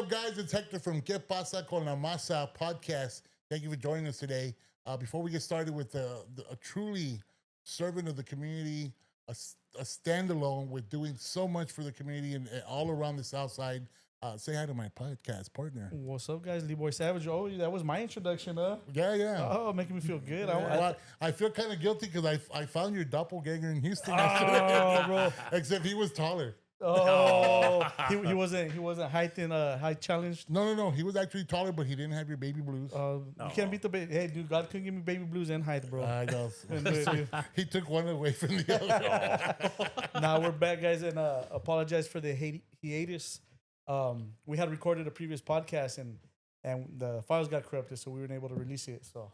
up, guys? It's Hector from Get Pasa con la Masa podcast. Thank you for joining us today. Before we get started with a truly servant of the community, a standalone with doing so much for the community and all around the Southside, say hi to my podcast partner. What's up, guys? Lee Boy Savage. Oh, that was my introduction, Yeah. Oh, making me feel good. I feel kind of guilty because I found your doppelganger in Houston. Oh, bro. Except he was taller. Oh, he wasn't height challenged. No. He was actually taller, but he didn't have your baby blues. You can't beat the baby. Hey, dude, God couldn't give me baby blues and height, bro. I know. He took one away from the other. Now we're back, guys, and apologize for the hiatus. We had recorded a previous podcast, and the files got corrupted, so we weren't able to release it. So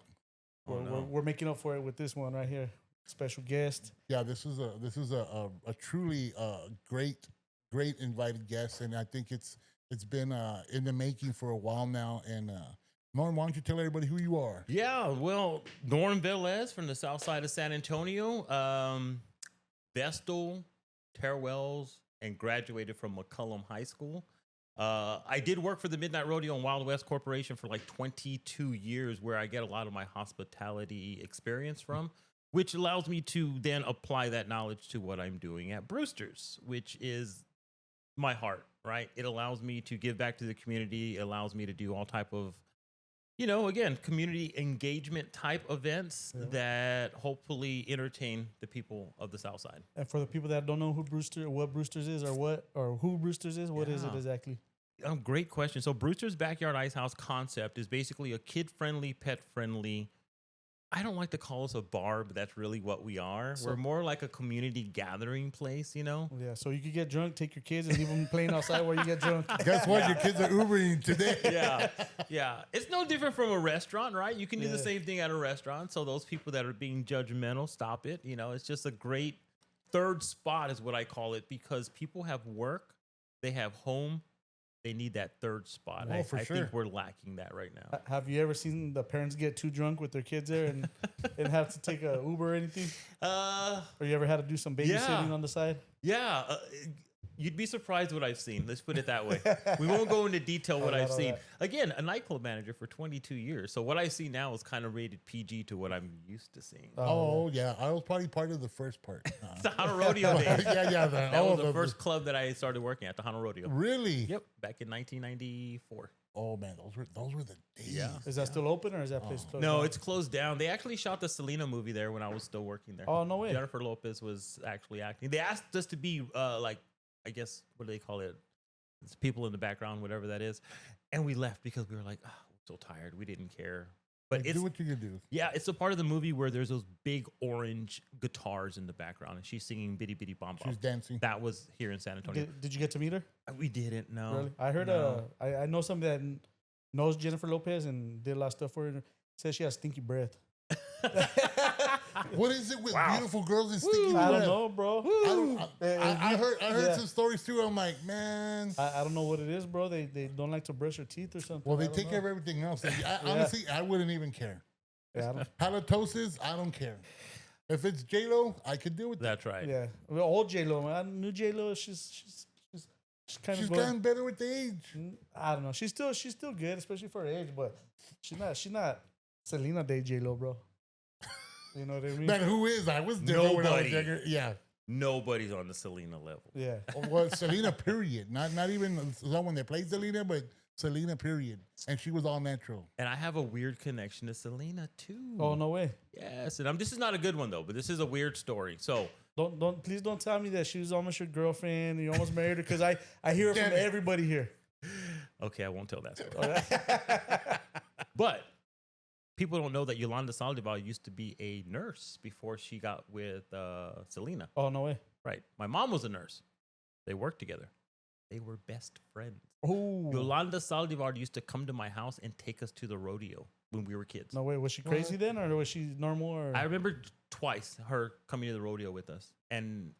we're making up for it with this one right here. Special guest. Yeah, this is a truly great invited guest, and I think it's been in the making for a while now. And Norm, why don't you tell everybody who you are? Yeah, well, Norman Velez from the Southside of San Antonio, Vestal, Terwells, and graduated from McCullum High School. I did work for the Midnight Rodeo and Wild West Corporation for like 22 years, where I get a lot of my hospitality experience from, which allows me to then apply that knowledge to what I'm doing at Broosters, which is my heart, right? It allows me to give back to the community. It allows me to do all type of, again, community engagement type events that hopefully entertain the people of the Southside. And for the people that don't know what Broosters is, or who Broosters is, what is it exactly? Great question. So Brooster's Backyard Icehouse concept is basically a kid-friendly, pet-friendly. I don't like to call us a bar, but that's really what we are. We're more like a community gathering place, Yeah, so you could get drunk, take your kids, and leave them playing outside while you get drunk. Guess what? Your kids are Ubering today. Yeah. It's no different from a restaurant, right? You can do the same thing at a restaurant. So those people that are being judgmental, stop it. It's just a great third spot is what I call it, because people have work, they have home. They need that third spot. I think we're lacking that right now. Have you ever seen the parents get too drunk with their kids there and have to take a Uber or anything? Or you ever had to do some babysitting on the side? Yeah. You'd be surprised what I've seen. Let's put it that way. We won't go into detail what I've seen. Again, a nightclub manager for 22 years. So what I see now is kind of rated PG to what I'm used to seeing. Oh, yeah. I was probably part of the first part. Tejano Rodeo days. Yeah. That was the first club that I started working at, Tejano Rodeo. Really? Yep. Back in 1994. Oh, man. Those were the days. Yeah. Is that still open, or is that place closed? No, it's closed down. They actually shot the Selena movie there when I was still working there. Oh, no way. Jennifer Lopez was actually acting. They asked us to be I guess, what do they call it? It's people in the background, whatever that is. And we left because we were like, we're so tired. We didn't care. But do what you can do. Yeah, it's a part of the movie where there's those big orange guitars in the background, and she's singing Bitty Bitty Bom Bom. She's dancing. That was here in San Antonio. Did you get to meet her? We didn't, no. Really? I heard, I know somebody that knows Jennifer Lopez and did a lot of stuff for her. Says she has stinky breath. What is it with beautiful girls and stinky breath? I don't know, bro. I heard some stories too. I'm like, man. I don't know what it is, bro. They don't like to brush their teeth or something. Well, they take care of everything else. Honestly, I wouldn't even care. Yeah, halitosis, I don't care. If it's J-Lo, I could deal with that. That's right. Yeah. Well, old J-Lo, man. New J-Lo, she's kind of gotten better with the age. I don't know. She's still good, especially for her age, but she's not Selena Day J-Lo, bro. You know what I mean? Man, who is? I was different when I was younger. Yeah. Nobody's on the Selena level. Yeah. Well, Selena, period. Not even someone that played Selena, but Selena, period. And she was all natural. And I have a weird connection to Selena, too. Oh, no way. Yes. And this is not a good one, though, but this is a weird story. So please don't tell me that she was almost your girlfriend and you almost married her, because I hear it from everybody here. Okay, I won't tell that story. But people don't know that Yolanda Saldivar used to be a nurse before she got with Selena. Oh, no way. Right. My mom was a nurse. They worked together. They were best friends. Oh. Yolanda Saldivar used to come to my house and take us to the rodeo when we were kids. No way. Was she crazy then, or was she normal? Or? I remember twice her coming to the rodeo with us. And,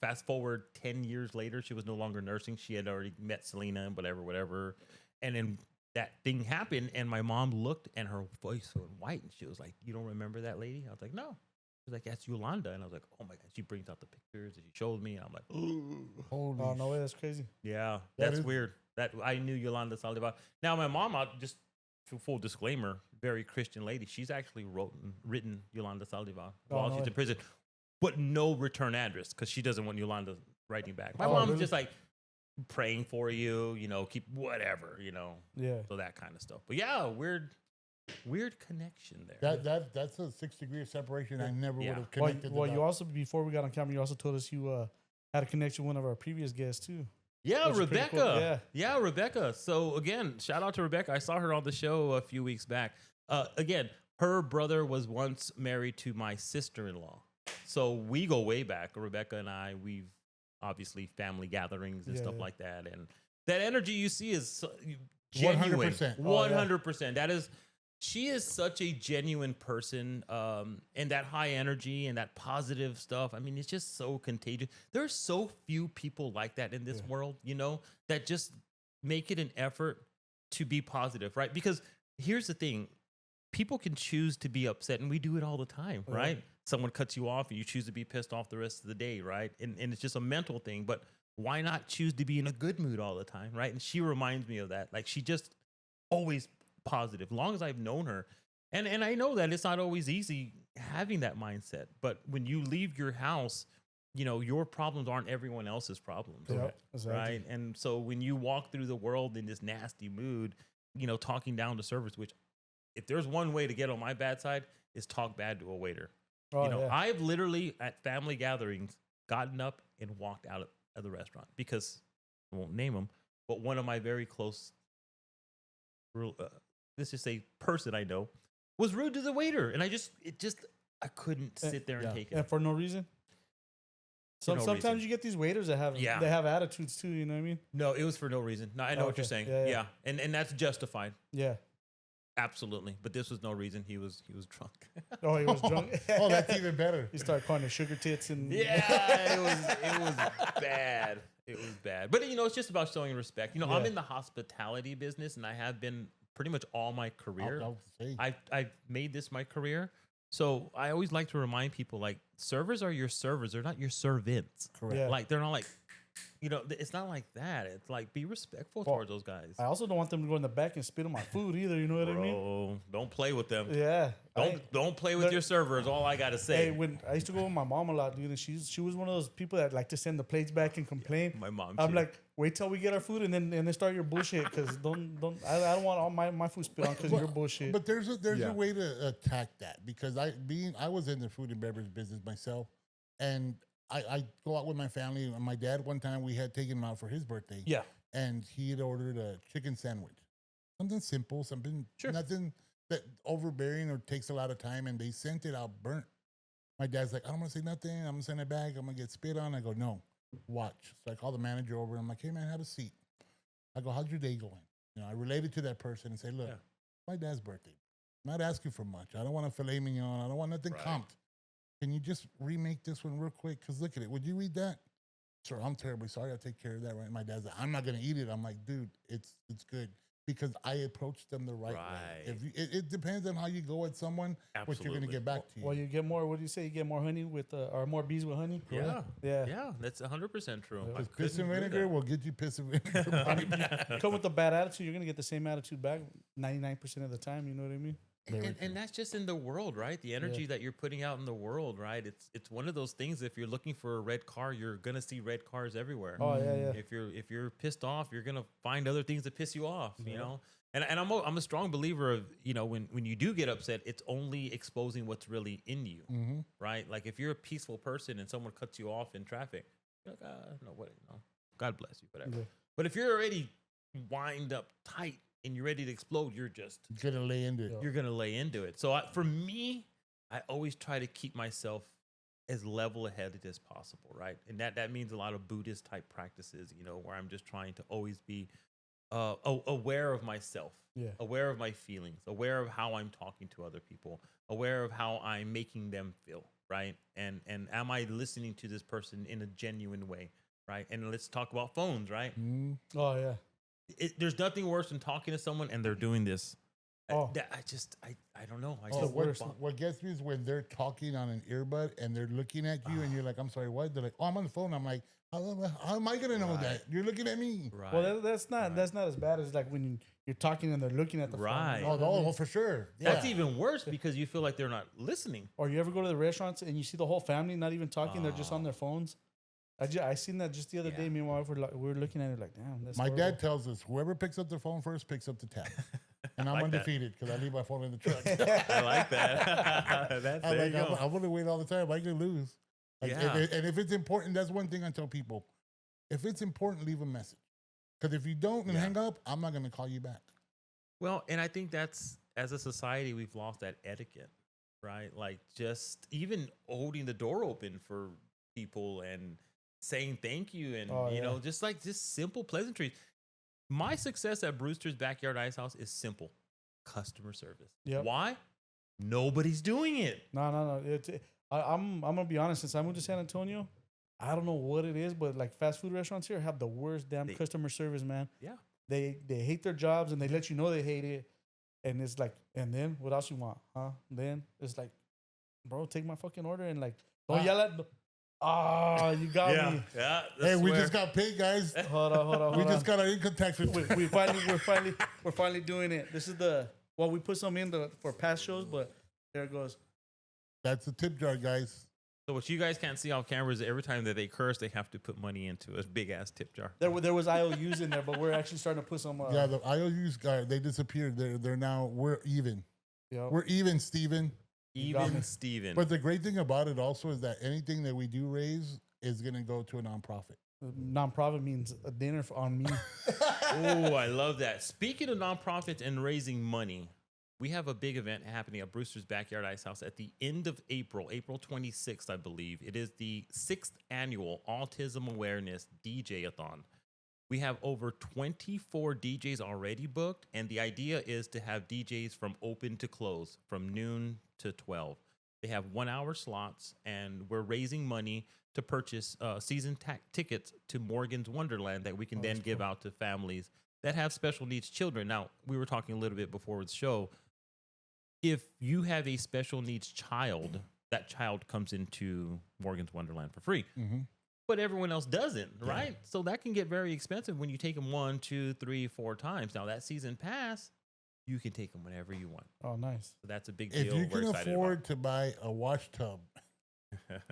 fast forward 10 years later, she was no longer nursing. She had already met Selena and whatever. And then that thing happened, and my mom looked, and her voice went white, and she was like, "You don't remember that lady?" I was like, "No." She was like, "That's Yolanda," and I was like, "Oh my God!" She brings out the pictures, and she showed me, and I'm like, Holy "Oh no way, that's crazy." Yeah, that's weird. That I knew Yolanda Saldivar. Now my mom, just full disclaimer, very Christian lady. She's actually written Yolanda Saldivar while she's in prison, but no return address because she doesn't want Yolanda writing back. My mom's just like praying for you, keep whatever, Yeah. so that kind of stuff. But yeah, weird connection there. That's a 6 degree of separation. I never would have connected. Well, you also, before we got on camera, you also told us you had a connection with one of our previous guests too. Yeah, Rebecca. Cool. Yeah, Rebecca. So again, shout out to Rebecca. I saw her on the show a few weeks back. Again, her brother was once married to my sister-in-law. So we go way back. Rebecca and I, we've obviously family gatherings and stuff like that. And that energy you see is genuine. 100%. 100%. That is, she is such a genuine person, and that high energy and that positive stuff. I mean, it's just so contagious. There are so few people like that in this world, that just make it an effort to be positive, right? Because here's the thing. People can choose to be upset, and we do it all the time, right? Someone cuts you off and you choose to be pissed off the rest of the day, right? And it's just a mental thing, but why not choose to be in a good mood all the time, right? And she reminds me of that. Like, she just always positive, long as I've known her. And I know that it's not always easy having that mindset, but when you leave your house, your problems aren't everyone else's problems, right? And so when you walk through the world in this nasty mood, talking down to servers, which if there's one way to get on my bad side, is talk bad to a waiter. I've literally at family gatherings gotten up and walked out of the restaurant because I won't name them, but one of my very close, let's just say person I know, was rude to the waiter, and I couldn't sit there and take it. And for no reason. Sometimes you get these waiters that have they have attitudes too. You know what I mean? No, it was for no reason. No, I know what you're saying. Yeah. And that's justified. Yeah. Absolutely, but this was no reason. He was drunk. Oh, he was drunk. Oh, that's even better. He started calling her sugar tits and it was bad. It was bad. But it's just about showing respect. I'm in the hospitality business, and I have been pretty much all my career. I've made this my career. So I always like to remind people, like, servers are your servers. They're not your servants. Correct. Yeah. Like, they're not like, it's not like that. It's like, be respectful towards those guys. I also don't want them to go in the back and spit on my food either. You know what I mean? Don't play with them. Yeah. Don't play with your servers. All I gotta say. Hey, when I used to go with my mom a lot, dude, and she was one of those people that like to send the plates back and complain. My mom. I'm like, wait till we get our food and then start your bullshit, because I don't want all my food spit on because of your bullshit. But there's a way to attack that, because I was in the food and beverage business myself, and I go out with my family. And my dad, one time, we had taken him out for his birthday. Yeah. And he had ordered a chicken sandwich. Something simple, nothing that overbearing or takes a lot of time. And they sent it out burnt. My dad's like, I don't want to say nothing. I'm going to send it back. I'm going to get spit on. I go, no, watch. So I call the manager over. And I'm like, hey, man, have a seat. I go, how's your day going? I related to that person and say, look, my dad's birthday. I'm not asking for much. I don't want a filet mignon. I don't want nothing comped. Can you just remake this one real quick? Because look at it. Would you eat that? Sir, I'm terribly sorry. I'll take care of that. Right? My dad's like, I'm not going to eat it. I'm like, dude, it's good. Because I approached them the right way. It depends on how you go at someone, what you're going to get back to you. Well, you get more, what do you say? You get more honey or more bees with honey? Yeah. Yeah. That's 100% true. Yeah. Piss and vinegar will get you piss and vinegar. You come with a bad attitude, you're going to get the same attitude back 99% of the time. You know what I mean? And that's just in the world, right? The energy that you're putting out in the world, right? It's one of those things. If you're looking for a red car, you're gonna see red cars everywhere. Oh yeah. If you're pissed off, you're gonna find other things that piss you off. You know. And I'm a strong believer of, when you do get upset, it's only exposing what's really in you, right? Like, if you're a peaceful person and someone cuts you off in traffic, you're like, God bless you, whatever. Yeah. But if you're already wind up tight and you're ready to explode, you're gonna lay into it. You're gonna lay into it. So for me, I always try to keep myself as level headed as possible, right? And that means a lot of Buddhist type practices, where I'm just trying to always be aware of myself, aware of my feelings, aware of how I'm talking to other people, aware of how I'm making them feel, right? And am I listening to this person in a genuine way, right? And let's talk about phones, right? Oh yeah. There's nothing worse than talking to someone and they're doing this. Oh. I don't know. I Oh, just what gets me is when they're talking on an earbud and they're looking at you and you're like, I'm sorry, what? They're like, oh, I'm on the phone. I'm like, how am I gonna know that? You're looking at me. right. Well, that's not as bad as like when you're talking and they're looking at the Right. phone. Oh, for sure. Yeah. That's even worse because you feel like they're not listening. Or you ever go to the restaurants and you see the whole family not even talking; they're just on their phones. I seen that just the other day. Me and my wife we were looking at it like, damn. That's My horrible. dad tells us whoever picks up their phone first picks up the tab, and I'm like that. undefeated because I leave my phone in the truck. I like that. That's I'm there you like, go. I'm gonna wait all the time. I can lose. Like, Yeah. and if it's important, that's one thing I tell people. If it's important, leave a message. Because if you don't and hang up, I'm not gonna call you back. Well, and I think that's, as a society, we've lost that etiquette, right? Like just even holding the door open for people and saying thank you and, you know, just simple pleasantries. My success at Brooster's Backyard Icehouse is simple. Customer service. Yep. Why? Nobody's doing it. No. I'm gonna be honest. Since I moved to San Antonio, I don't know what it is, but like fast food restaurants here have the worst damn customer service, man. Yeah. They hate their jobs and they let you know they hate it. And it's like, and then what else you want? Huh? Then it's like, bro, take my fucking order and like, don't yell at. You got me. Yeah. Hey, we just got paid, guys. Hold on. We just got our income tax return. We're finally doing it. This is we put some in for past shows, but there it goes. That's the tip jar, guys. So what you guys can't see on camera is every time that they curse, they have to put money into a big ass tip jar. There was IOUs in there, but we're actually starting to put some. Yeah, the IOUs guy, they disappeared. They're now we're even. Yep. We're even, Steven. Even Steven. But the great thing about it also is that anything that we do raise is going to go to a nonprofit. Nonprofit means a dinner on me. Oh, I love that. Speaking of nonprofits and raising money, we have a big event happening at Brooster's Backyard Icehouse at the end of April 26th, I believe. It is the 6th annual Autism Awareness DJ-a-thon. We have over 24 DJs already booked, and the idea is to have DJs from open to close, from noon to 12. They have 1 hour slots, and we're raising money to purchase season tickets to Morgan's Wonderland that we can then give out to families that have special needs children. Now, we were talking a little bit before the show. If you have a special needs child, that child comes into Morgan's Wonderland for free. Mm-hmm. But everyone else doesn't, right? So that can get very expensive when you take them 1, 2, 3, 4 times. Now, that season pass, you can take them whenever you want. Oh, nice. So that's a big deal. If you can afford to buy a wash tub,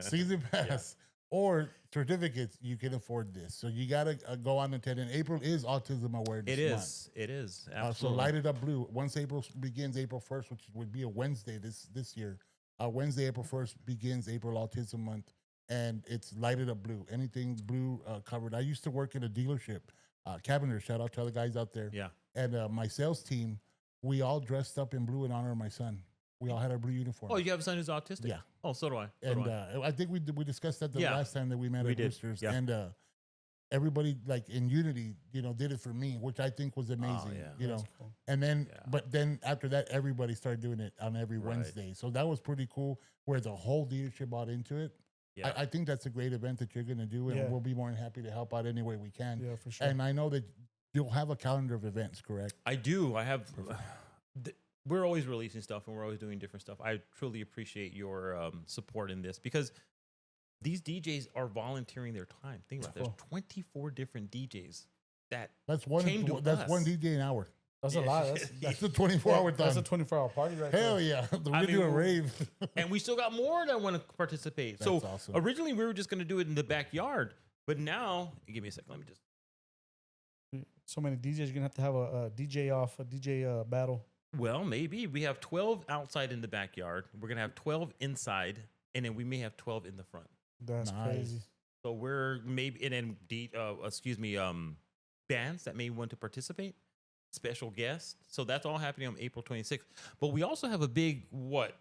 season pass, or certificates, you can afford this. So you got to go on and attend. April is Autism Awareness Month. It is. So Absolutely. light it up blue. Once April begins, April 1st, which would be a Wednesday this year. Wednesday, April 1st begins April Autism Month, and it's lighted up blue. Anything blue covered. I used to work in a dealership, Cabiners. Shout out to other guys out there. Yeah. And my sales team, we all dressed up in blue in honor of my son. We all had our blue uniform. Oh, you have a son who's autistic? Yeah. Oh, so do I. And I think we discussed that the last time that we met at Broosters. Yeah. And everybody, like in unity, did it for me, which I think was amazing. Cool. And then, but then after that, everybody started doing it on every Wednesday. So that was pretty cool, where the whole dealership bought into it. Yeah. I think that's a great event that you're going to do, and we'll be more than happy to help out any way we can. Yeah, for sure. And I know that you'll have a calendar of events, correct? I do. I have. We're always releasing stuff, and we're always doing different stuff. I truly appreciate your support in this, because these DJs are volunteering their time. Think about it. There's 24 different DJs That's one DJ an hour. That's a lot. That's a 24-hour time. That's a 24-hour party right Hell there. yeah. We're doing a rave. And we still got more that want to participate. That's so awesome. Originally we were just going to do it in the backyard, but now, give me a second. Let me just. So many DJs, you're going to have a DJ battle. Well, maybe. We have 12 outside in the backyard. We're going to have 12 inside, and then we may have 12 in the front. That's crazy. So we're maybe, and then, bands that may want to participate, special guests. So that's all happening on April 26th. But we also have a big,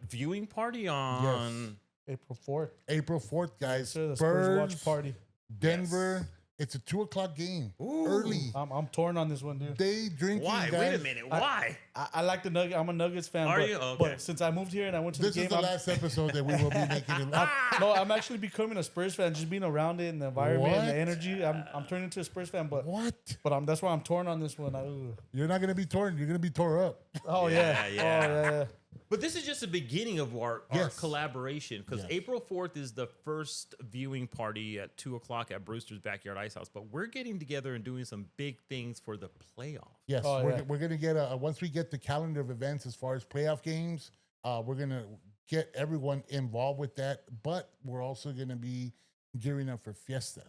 viewing party on... April 4th. April 4th, guys. So the Spurs, Spurs watch party. Denver. Yes. It's a 2:00 game. Ooh. Early. I'm torn on this one, dude. Day drinking. Why? Guys. Wait a minute. Why? I like the Nuggets. I'm a Nuggets fan. Are but, you? Okay. But since I moved here and I went to This the is game, the last episode that we will be making it. no, I'm actually becoming a Spurs fan. Just being around it and the environment and the What? energy. I'm turning into a Spurs fan. But What? that's why I'm torn on this one. You're not gonna be torn. You're gonna be tore up. Oh Yeah, yeah. yeah. Oh yeah. But this is just the beginning of our Yes. collaboration because Yes. April 4th is the first viewing party at 2:00 at Brooster's Backyard Icehouse. But we're getting together and doing some big things for the playoff. Yes, Oh, we're, yeah. we're gonna get once we get the calendar of events as far as playoff games, we're gonna get everyone involved with that. But we're also gonna be gearing up for Fiesta,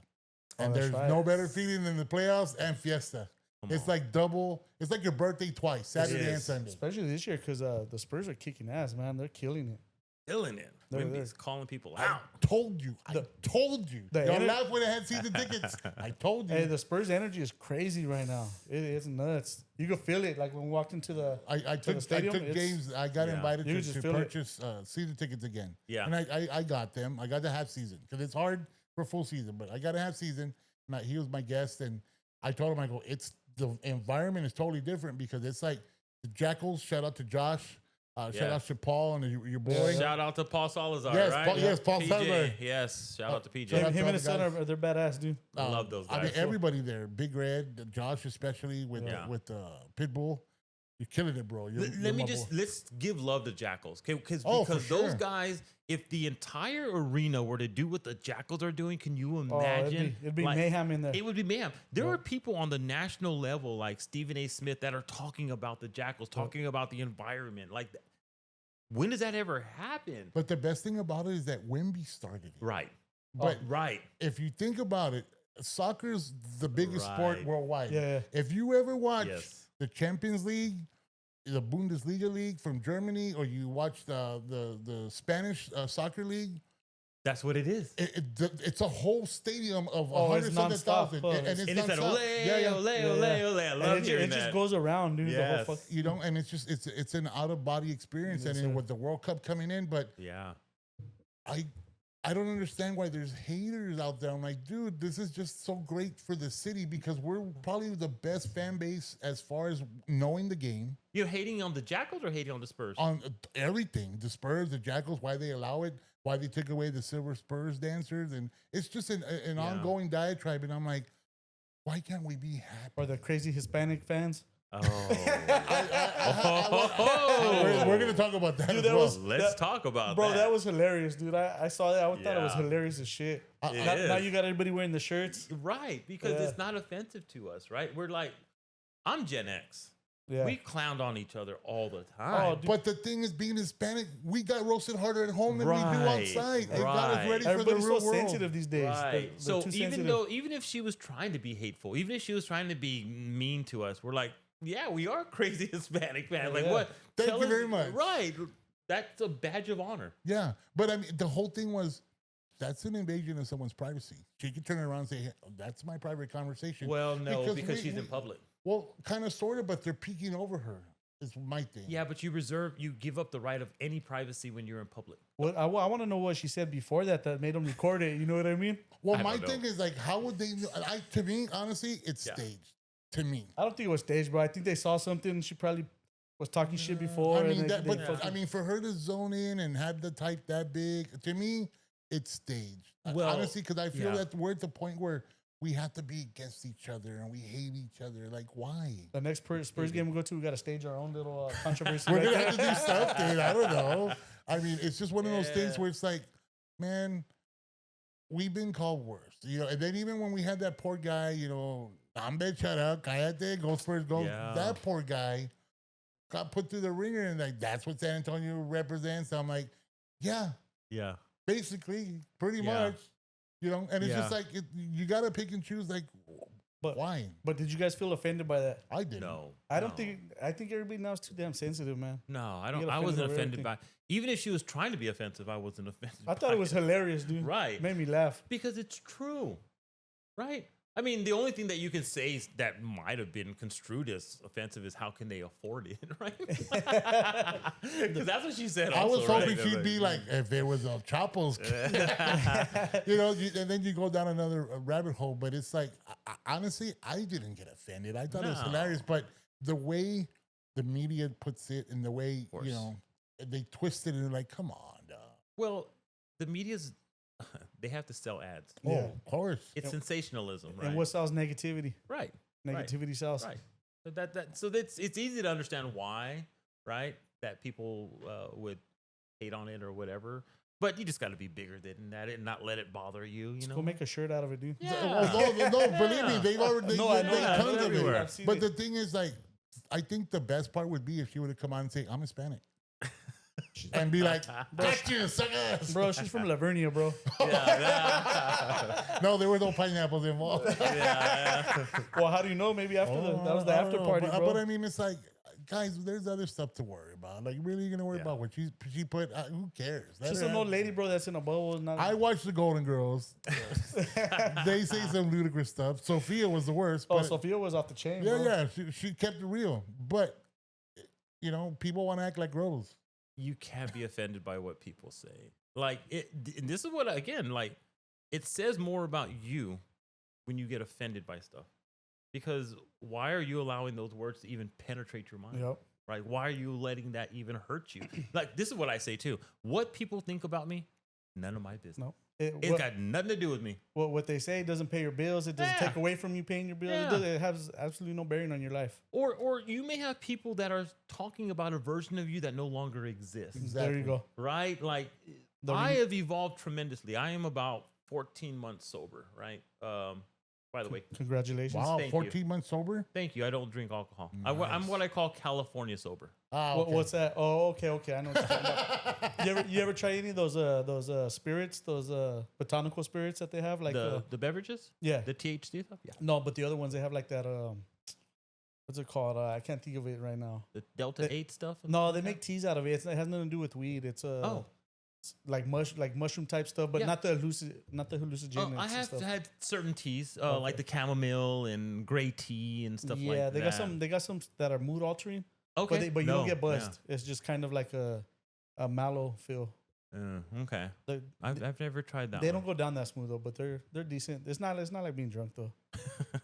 and that's there's right. no better feeling than the playoffs and Fiesta. It's like double. It's like your birthday twice, Saturday and is. Sunday. Especially this year because the Spurs are kicking ass, man. They're killing it. Killing it. They're- Wimby's calling people out. Told you. I told you. the Y'all ener- laugh when I had season tickets. I told you. Hey, the Spurs energy is crazy right now. It's nuts. You can feel it. Like when we walked into the I the took stadium, took it's- games. I got Yeah. invited You to, just to feel it. purchase season tickets again. Yeah. and I got them. I got the half season because it's hard for full season, but I got a half season. And he was my guest, and I told him, I go, it's the environment is totally different because it's like the Jackals. Shout out to Josh. Shout Yeah. out to Paul and your boy. Shout out to Paul Salazar, Yes, right? Paul- yes, Paul PJ. Salazar. Yes, shout out to PJ. shout out him to and his all the son guys. they're badass, dude. I love those I mean, guys. everybody there. Big Red, Josh especially with Yeah. Pitbull. You're killing it, bro. You're Let me my just boy. let's give love to Jackals, because Oh, for those sure. guys, if the entire arena were to do what the Jackals are doing, can you Oh, imagine? it'd be like, mayhem in there. It would be mayhem. There are people on the national level like Stephen A. Smith that are talking about the Jackals, talking about the environment. Like, when does that ever happen? But the best thing about it is that Wemby started it. Right. But Right. if you think about it, soccer's the biggest sport Right. worldwide. Yeah. If you ever watch Yes. the Champions League, the Bundesliga league from Germany, or you watch the Spanish soccer league, That's what it is. it's a whole stadium of Oh, it's hundreds of nonstop, thousands, huh? and it's And it's that nonstop. ole, Yeah. ole, Yeah. ole, ole. I And love it hearing just that. goes around, dude. Yes. The whole fuck. You know, and it's an out of body experience, Yes, and sir. with the World Cup coming in, but Yeah. I don't understand why there's haters out there. I'm like, dude, this is just so great for the city because we're probably the best fan base as far as knowing the game You're hating on the Jackals or hating on the Spurs? on everything. The Spurs, the Jackals, why they allow it, why they took away the Silver Spurs dancers, and it's just an Yeah. ongoing diatribe. And I'm like, why can't we be happy? Or the crazy Hispanic fans. Oh. We're gonna talk about that Dude, as that well. was- Let's talk about Bro, that. that was hilarious, dude. I saw that. I thought it was Yeah. hilarious as shit. It Now is. you got everybody wearing the shirts. Right, because Yeah. it's not offensive to us, right? We're like, I'm Gen X. Yeah. We clowned on each other all the Oh, time. dude. But the thing is, being Hispanic, we got roasted harder at home than we do Right, outside. It got us right. ready for the Everybody's real so world. sensitive these days. Right. They're So too even sensitive. even if she was trying to be hateful, even if she was trying to be mean to us, we're like, yeah, we are crazy Hispanic man. Like Yeah. what? Thank Tell you us- very much. Right. That's a badge of honor. Yeah, but I mean, the whole thing was that's an invasion of someone's privacy. She could turn around and say, hey, "That's my private conversation." Well, no, because we- she's in we- public. Well, kind of, sort of, but they're peeking over her. Is my thing. Yeah, but you give up the right of any privacy when you're in public. What I want to know what she said before that made them record it. You know what I mean? Well, I my don't know. thing is like, how would they? To me, honestly, it's Yeah. staged. To me, I don't think it was staged, bro. I think they saw something. She probably was talking shit before. I mean, and that, they but fucking- I mean, for her to zone in and have the type that big, to me, it's staged. Well, Honestly, because I feel yeah. that we're at the point where we have to be against each other and we hate each other. Like, why? the next Spurs game we go to, we got to stage our own little controversy. We're right gonna there. have to do stuff, dude. I don't know. I mean, it's just one of those things Yeah. where it's like, man, we've been called worse, you know. And then even when we had that poor guy, you know, Ambe, shut up, cállate, go Spurs, go. Yeah. That poor guy got put through the ringer, and like that's what San Antonio represents. I'm like, yeah, Yeah. basically, pretty Yeah. much, you know. And it's just Yeah. like you gotta pick and choose. Like, But- why? But did you guys feel offended by that? I did. No. I don't no. think. I think everybody now is too damn sensitive, man. No, I You don't. get I offended wasn't over offended everything. by. Even if she was trying to be offensive, I wasn't offended. I thought by it was hilarious, dude. Right. Made me laugh. because it's true, right? I mean, the only thing that you can say is that might have been construed as offensive is how can they afford it, right? Because that's what she said. I was also, hoping right? she'd be like, if there was a Chapos, you know, and then you go down another rabbit hole. But it's like, honestly, I didn't get offended. I thought it was No. hilarious. But the way the media puts it in the way, course. you know, they twist it and they're like, come on, dog. Well, the media's they have to sell ads. Oh, Yeah. of course. It's sensationalism, right? And what sells negativity? Right. Negativity sells. Right. So it's easy to understand why, right? That people would hate on it or whatever. But you just got to be bigger than that and not let it bother you. You know, Go make a shirt out of it, dude. Yeah. No, believe me, they've already No, I know they that. tons of everywhere. it. I've seen But it. the thing is, like, I think the best part would be if she would have come on and say, I'm Hispanic. And be like, got you, suckers. Bro, she's from Lavernia, bro. yeah. No, there were no pineapples involved. yeah. Well, how do you know? Maybe after that was the I don't after know, party, but, bro. But I mean, it's like, guys, there's other stuff to worry about. Like, really, you're gonna worry Yeah. about what she put? Who cares? Let Just her an have old it. lady, bro, that's in a bubble. Not, I watched the Golden Girls. They say some ludicrous stuff. Sophia was the worst. oh, But Sophia was off the chain, yeah, bro. yeah, she kept it real. But you know, people want to act like Rose. You can't be offended by what people say. Like and this is what again, like it says more about you when you get offended by stuff. Because why are you allowing those words to even penetrate your mind? Yep. Right? Why are you letting that even hurt you? Like this is what I say too. What people think about me, none of my business. No. It's got nothing to do with me. What they say doesn't pay your bills. It doesn't Yeah. take away from you paying your bills. Yeah. It has absolutely no bearing on your life. Or you may have people that are talking about a version of you that no longer exists. There you go. Right? Like The I re- have evolved tremendously. I am about 14 months sober, right? By the way, Congratulations. Wow, Thank 14 months sober. thank you. I don't drink alcohol. I'm Nice. what I call California sober. Ah, What, okay. what's that? Oh, okay. I know what you're talking about. You ever try any of those spirits, those botanical spirits that they have? Like The beverages? yeah. The THC stuff? Yeah. No, but the other ones they have like that. What's it called? I can't think of it right now. The Delta 8 stuff? and No, stuff they like make teas out of it. It has nothing to do with weed. It's Oh. it's like mushroom type stuff, but Yeah. not the hallucinogenic. I have stuff. had certain teas, Okay. like the chamomile and gray tea and stuff like Yeah, that. they got some. They got some that are mood altering, Okay. but you No, don't get yeah. buzzed. It's just kind of like a mallow feel. Okay. They, I've never tried that they one. don't go down that smooth though, but they're decent. It's not like being drunk though,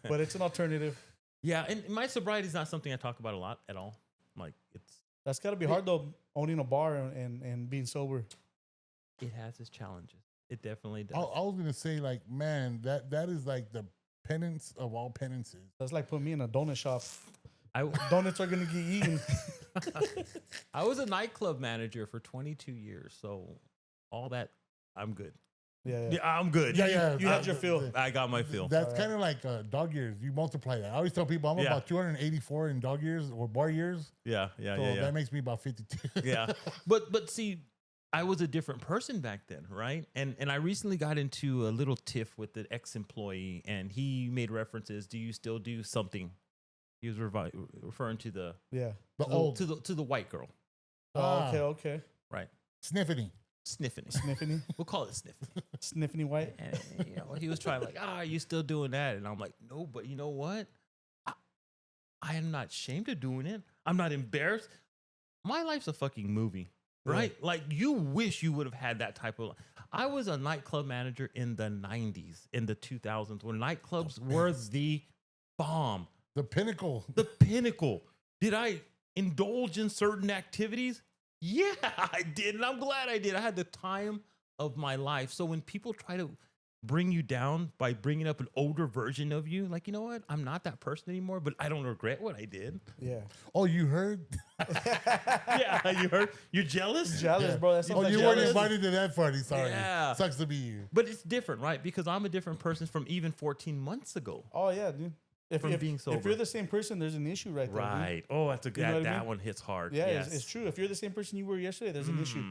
but it's an alternative. Yeah, and my sobriety is not something I talk about a lot at all. Like That's got to be hard though, owning a bar and being sober. it has its challenges. It definitely does. I was gonna say, like, man, that is like the penance of all penances. That's like putting me in a donut shop. I Donuts are gonna get eaten. I was a nightclub manager for 22 years, so all that I'm good. Yeah. Yeah, I'm good. You had your fill. I got my fill. That's kind of like dog years. You multiply that. I always tell people I'm Yeah. about 284 in dog years or bar years. Yeah, So that makes me about 52. yeah. But see, I was a different person back then, right? And I recently got into a little tiff with the ex-employee, and he made references. Do you still do something? He was referring to the Yeah. The old to the white girl, Oh, Ah. okay. right? sniffing. Sniffing. Sniffing, We'll call it sniffing. sniffing white. And you know, he was trying like, are you still doing that? And I'm like, no, but you know what? I am not ashamed of doing it. I'm not embarrassed. My life's a fucking movie, right? Like you wish you would have had that type of. I was a nightclub manager in the 90s, in the 2000s, when nightclubs were the bomb, The pinnacle. the pinnacle. Did I indulge in certain activities? Yeah, I did. And I'm glad I did. I had the time of my life. So when people try to bring you down by bringing up an older version of you, like, you know what? I'm not that person anymore, but I don't regret what I did. Yeah. Oh, you heard? Yeah, you heard? You're jealous? Jealous, bro. That's Oh, like you jealous. weren't invited to that party. Sorry. Yeah. Sucks to be you. But it's different, right? Because I'm a different person from even 14 months ago. Oh yeah, dude. If being if sober. you're the same person, there's an issue right there. dude. Right. Oh, that's a good. You know what I That mean? one hits hard. Yeah, yes. it's true. If you're the same person you were yesterday, there's an issue.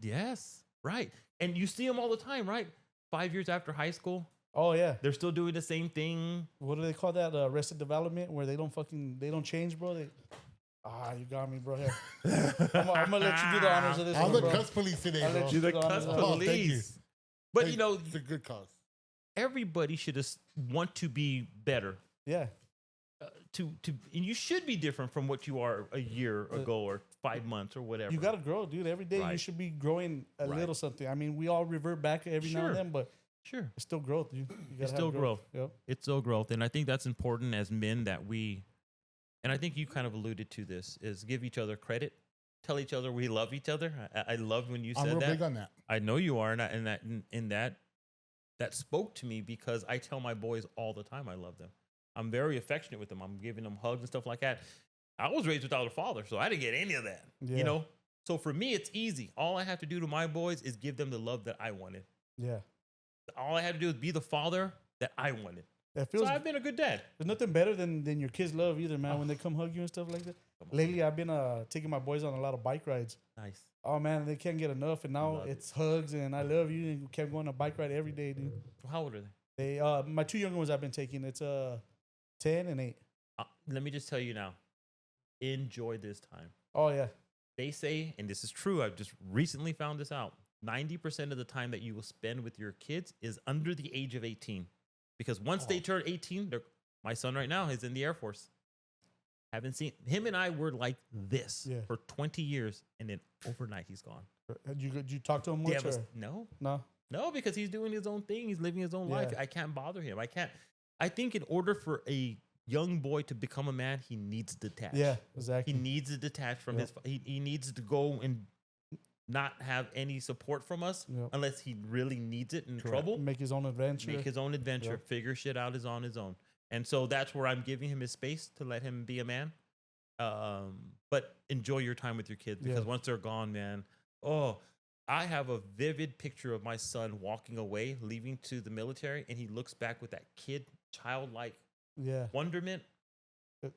Yes. Right. And you see them all the time, right? 5 years after high school, Oh yeah. they're still doing the same thing. What do they call that? Arrested development, where they don't change, bro. You got me, bro. Here. I'm gonna let you do the honors of this I'm one, the bro. cuss police today, I'll bro. let you You're the do the cuss honors of Oh, thank you. police. But you know, It's a good cause. everybody should just want to be better. Yeah. And you should be different from what you are a year ago or 5 months or whatever. You gotta grow, dude. Every day you Right. should be growing a Right. little something. I mean, we all revert back every now Sure. and then, but Sure. it's still growth, dude. You gotta It's have still growth. Yep. It's still growth. And I think that's important as men that we and I think you kind of alluded to this, is give each other credit, tell each other we love each other. I love when you I'm said real that. big on that. I know you are, and that spoke to me because I tell my boys all the time I love them. I'm very affectionate with them. I'm giving them hugs and stuff like that. I was raised without a father, so I didn't get any of that. Yeah. You know? So for me, it's easy. All I have to do to my boys is give them the love that I wanted. Yeah. All I had to do is be the father that I wanted. It So feels I've been a good dad. there's nothing better than your kids' love either, man. When they come hug you and stuff like that. Lately, I've been taking my boys on a lot of bike rides. Nice. Oh man, they can't get enough, and now Love it's hugs and I love you, and we kept going on a bike ride every day, dude. How old are they? They my two younger ones I've been taking. It's 10 and 8. Let me just tell you now. Enjoy this time. Oh yeah, They say, and this is true, I've just recently found this out, 90% of the time that you will spend with your kids is under the age of 18. Because once they turn 18, my son right now is in the Air Force. Haven't seen him, and I were like this for 20 years, and then overnight he's gone. Did you talk to him much? No, because he's doing his own thing. He's living his own life. I can't bother him. I think in order for a young boy to become a man, he needs to detach. Yeah, exactly. He needs to detach from his. He needs to go and not have any support from us unless he really needs it in trouble. Make his own adventure. Make his own adventure. Figure shit out is on his own. And so that's where I'm giving him his space to let him be a man. But enjoy your time with your kids because once they're gone, man. Oh, I have a vivid picture of my son walking away, leaving to the military, and he looks back with that childlike wonderment.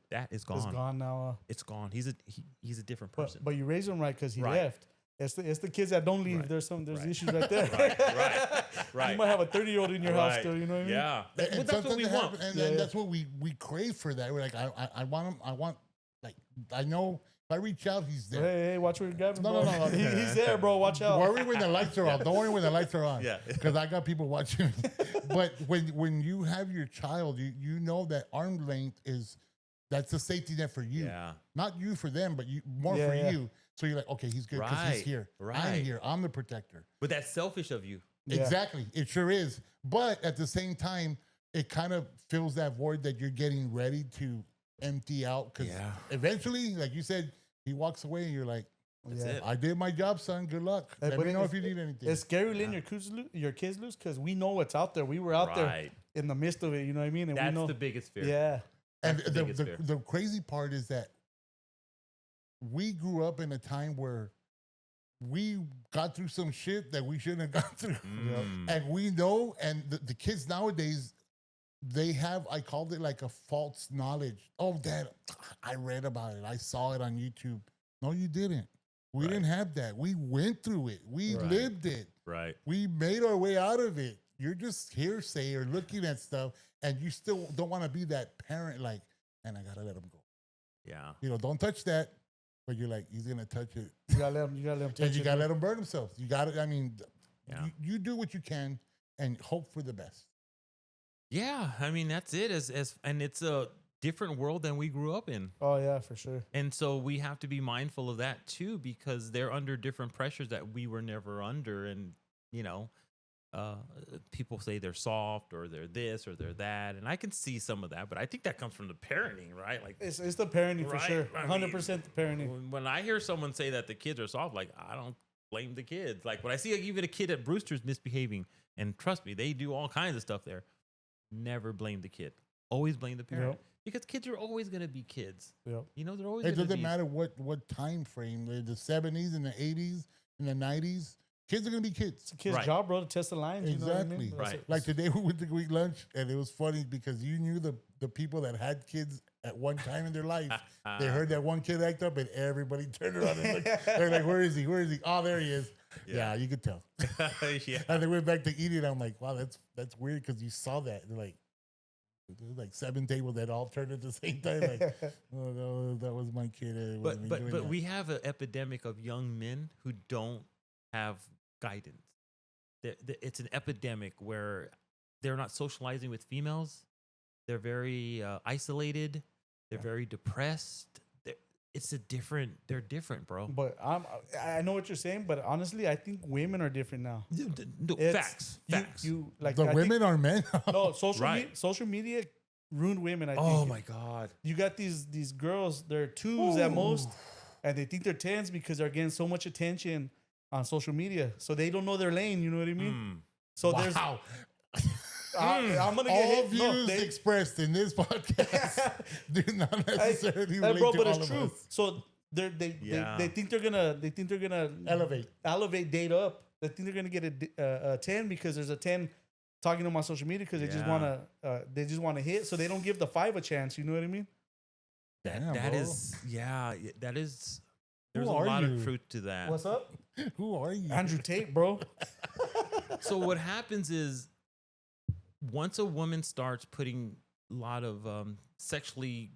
That is gone. It's gone now. It's gone. He's a different person. But you raise him right because he left. It's the kids that don't leave. There's issues right there. Right. You might have a 30-year-old in your house still. You know what I mean? Yeah. And That's what we want. And that's what we crave for. That we're like, I want him. I want, like, I know if I reach out, he's there. Hey, watch where you're grabbing. No. He's there, bro. Watch out. Worry when the lights are off. Don't worry when the lights are on. Yeah. Because I got people watching. But when you have your child, you know that arm length that's a safety net for you. Yeah. Not you for them, but more for you. So you're like, okay, he's good because he's here. I'm here. I'm the protector. But that's selfish of you. Yeah. Exactly. It sure is. But at the same time, it kind of fills that void that you're getting ready to empty out. Because eventually, like you said, he walks away and you're like, That's it. I did my job, son. Good luck. Hey, Let me know if you need anything. It's scary letting your kids loose because we know what's out there. We were out there in the midst of it. You know what I mean? And That's we know the biggest fear. Yeah. And the crazy part is that we grew up in a time where we got through some shit that we shouldn't have gone through. And we know, and the kids nowadays, they have, I called it like a false knowledge. Oh, Dad, I read about it. I saw it on YouTube. No, you didn't. We didn't have that. We went through it. We lived it. Right. We made our way out of it. You're just hearsay or looking at stuff, and you still don't want to be that parent like, and I got to let him go. Yeah. You know, don't touch that. But you're like, he's going to touch it. You gotta let him touch And you it. got to let him burn himself. You got to, I mean, you do what you can and hope for the best. Yeah. I mean, that's it. And it's a different world than we grew up in. Oh, yeah, for sure. And so we have to be mindful of that too, because they're under different pressures that we were never under. And, you know, people say they're soft or they're this or they're that. And I can see some of that, but I think that comes from the parenting, right? Like it's the parenting for sure. 100% the parenting. When I hear someone say that the kids are soft, like I don't blame the kids. Like when I see even a kid at Brooster's misbehaving, and trust me, they do all kinds of stuff there. Never blame the kid. Always blame the parent. Because kids are always going to be kids. You know, they're always It doesn't matter what time frame, the 70s and the 80s and the 90s. Kids are going to be kids. It's a kid's job, bro, to test the lines. Exactly. You know what I mean? Right. Like today we went to Greek lunch, and it was funny because you knew the people that had kids at one time in their life. They heard that one kid act up, and everybody turned around and looked. They're like, where is he? Where is he? Oh, there he is. Yeah, you could tell. And they went back to eating. I'm like, wow, that's weird because you saw that. They're like, there was like 7 tables that all turned at the same time. Like, oh no, that was my kid. But we have an epidemic of young men who don't have guidance. It's an epidemic where they're not socializing with females. They're very isolated. They're very depressed. They're different, bro. But I know what you're saying, but honestly, I think women are different now. Facts. You like the women are men. no social media ruined women. I think. Oh my God. You got these girls. They're 2s at most, and they think they're 10s because they're getting so much attention on social media. So they don't know their lane. You know what I mean? So there's. Wow. I'm gonna get All hit. views expressed in this podcast do not necessarily relate bro, to but all it's of true. us. So they think they're gonna elevate date up. They think they're gonna get a 10 because there's a 10 talking to them on social media because they just wanna hit. So they don't give the 5 a chance. You know what I mean? Damn, That bro. is, yeah, that is. There's a Who are lot you? of truth to that. What's up, Who are you? Andrew Tate, bro? So what happens is, once a woman starts putting a lot of sexually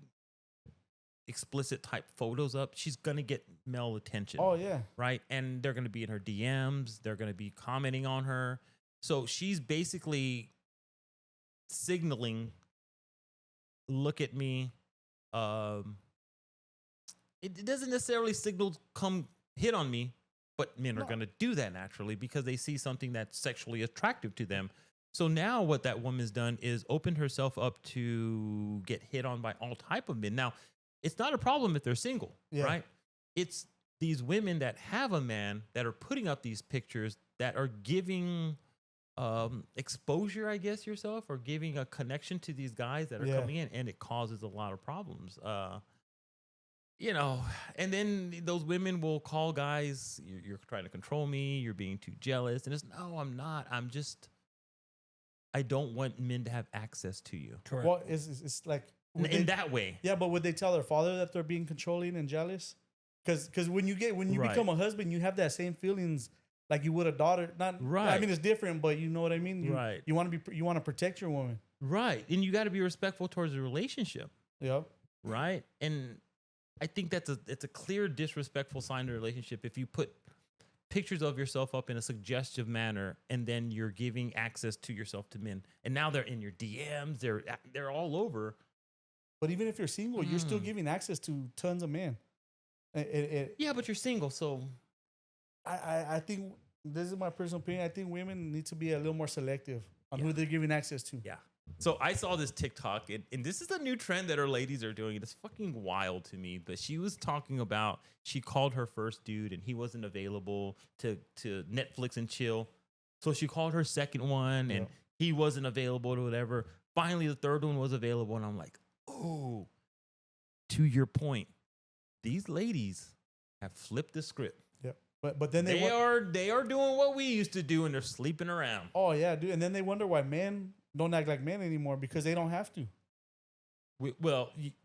explicit type photos up, she's gonna get male attention. Oh yeah. Right? And they're gonna be in her DMs. They're gonna be commenting on her. So she's basically signaling, "Look at me." It doesn't necessarily signal come hit on me, but men are going to do that naturally because they see something that's sexually attractive to them. So now what that woman's done is opened herself up to get hit on by all type of men. Now, it's not a problem if they're single, right? It's these women that have a man that are putting up these pictures that are giving exposure, I guess, yourself, or giving a connection to these guys that are coming in, and it causes a lot of problems. You know, and then those women will call guys, you're trying to control me, you're being too jealous. And it's, no, I'm not. I don't want men to have access to you. Correct. Well, it's like In that way. Yeah, but would they tell their father that they're being controlling and jealous? Because when you become a husband, you have that same feelings like you would a daughter. Not right. I mean, it's different, but you know what I mean. Right. You want to protect your woman. Right, and you got to be respectful towards the relationship. Yep. Right, and I think it's a clear disrespectful sign of a relationship if you put pictures of yourself up in a suggestive manner and then you're giving access to yourself to men, and now they're in your DMs, they're all over. But even if you're single, you're still giving access to tons of men. Yeah, but you're single, so I think this is my personal opinion. I think women need to be a little more selective on who they're giving access to. Yeah. So I saw this TikTok, and this is a new trend that our ladies are doing. It's fucking wild to me. But she was talking about, she called her first dude, and he wasn't available to Netflix and chill. So she called her second one, and he wasn't available to whatever. Finally, the third one was available, and I'm like, oh, to your point, these ladies have flipped the script. Yep. But then they are doing what we used to do, and they're sleeping around. Oh yeah, dude. And then they wonder why men don't act like men anymore because they don't have to.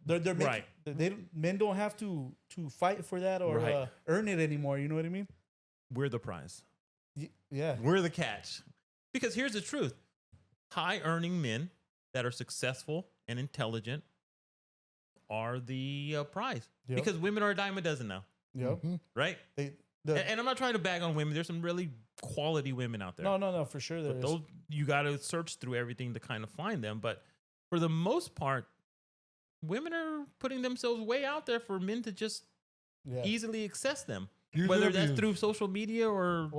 They're right. Men don't have to fight for that or earn it anymore. You know what I mean? We're the prize. Yeah, we're the catch. Because here's the truth: high earning men that are successful and intelligent are the prize. Yep. Because women are a dime a dozen now. Yep. Right. And I'm not trying to bag on women. There's some really quality women out there. No, for sure there is. Those, you got to search through everything to kind of find them. But for the most part, women are putting themselves way out there for men to just easily access them. Whether that's through social media or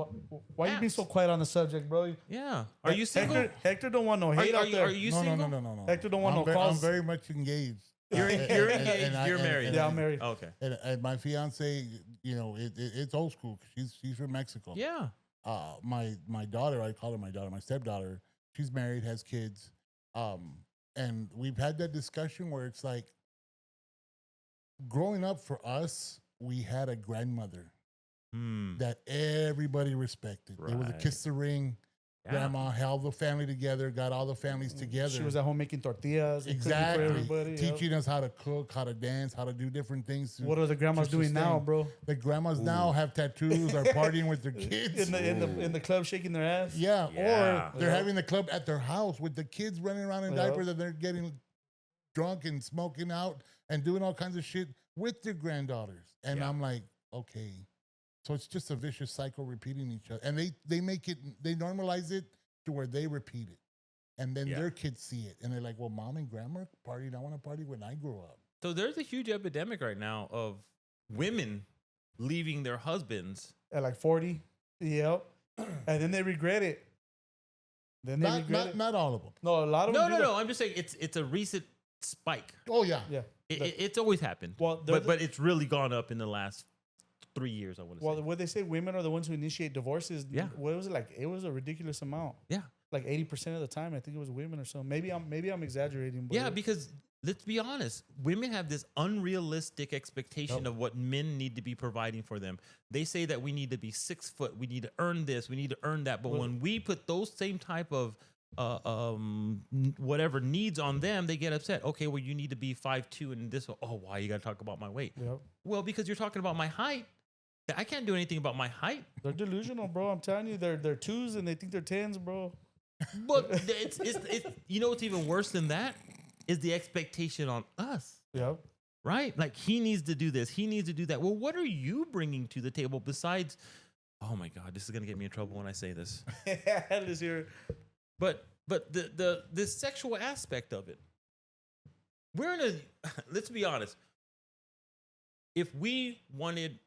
why you being so quiet on the subject, bro? Yeah. Are you single? Hector don't want no hate out there. Are you single? No. Hector don't want no calls. I'm very much engaged. You're engaged. You're married. Yeah, I'm married. Okay. And my fiance, you know, it's old school. She's from Mexico. Yeah. My daughter, I call her my daughter, my stepdaughter. She's married, has kids. And we've had that discussion where it's like, growing up for us, we had a grandmother that everybody respected. Right. There was a kiss the ring. Grandma held the family together, got all the families together. She was at home making tortillas. Exactly. For everybody, teaching us how to cook, how to dance, how to do different things. What are the grandmas doing now, bro? The grandmas now have tattoos, are partying with their kids. In the club shaking their ass? Yeah. Or they're having the club at their house with the kids running around in diapers and they're getting drunk and smoking out and doing all kinds of shit with their granddaughters. And I'm like, okay. So it's just a vicious cycle repeating each other. And they make it, they normalize it to where they repeat it. And then their kids see it. And they're like, well, mom and grandma partied. I want to party when I grow up. So there's a huge epidemic right now of women leaving their husbands. At like 40. Yep. And then they regret it. Not all of them. No, a lot of them. No. I'm just saying it's a recent spike. Oh yeah. Yeah. It's always happened. Well, but it's really gone up in the last 3 years, I want to Well, say. what they say, women are the ones who initiate divorces. Yeah. What was it like? It was a ridiculous amount. Yeah. Like 80% of the time, I think it was women or so. Maybe I'm exaggerating. But Yeah, because let's be honest, women have this unrealistic expectation of what men need to be providing for them. They say that we need to be 6 foot, we need to earn this, we need to earn that. But when we put those same type of whatever needs on them, they get upset. Okay, well, you need to be 5'2" and this. Oh, why you got to talk about my weight? Yep. Well, because you're talking about my height. I can't do anything about my height. They're delusional, bro. I'm telling you, they're 2s and they think they're 10s, bro. But it's you know what's even worse than that is the expectation on us. Yep. Right? Like he needs to do this, he needs to do that. Well, what are you bringing to the table besides? Oh my God, this is gonna get me in trouble when I say this. Let's hear it. But the sexual aspect of it. We're in a let's be honest. If we wanted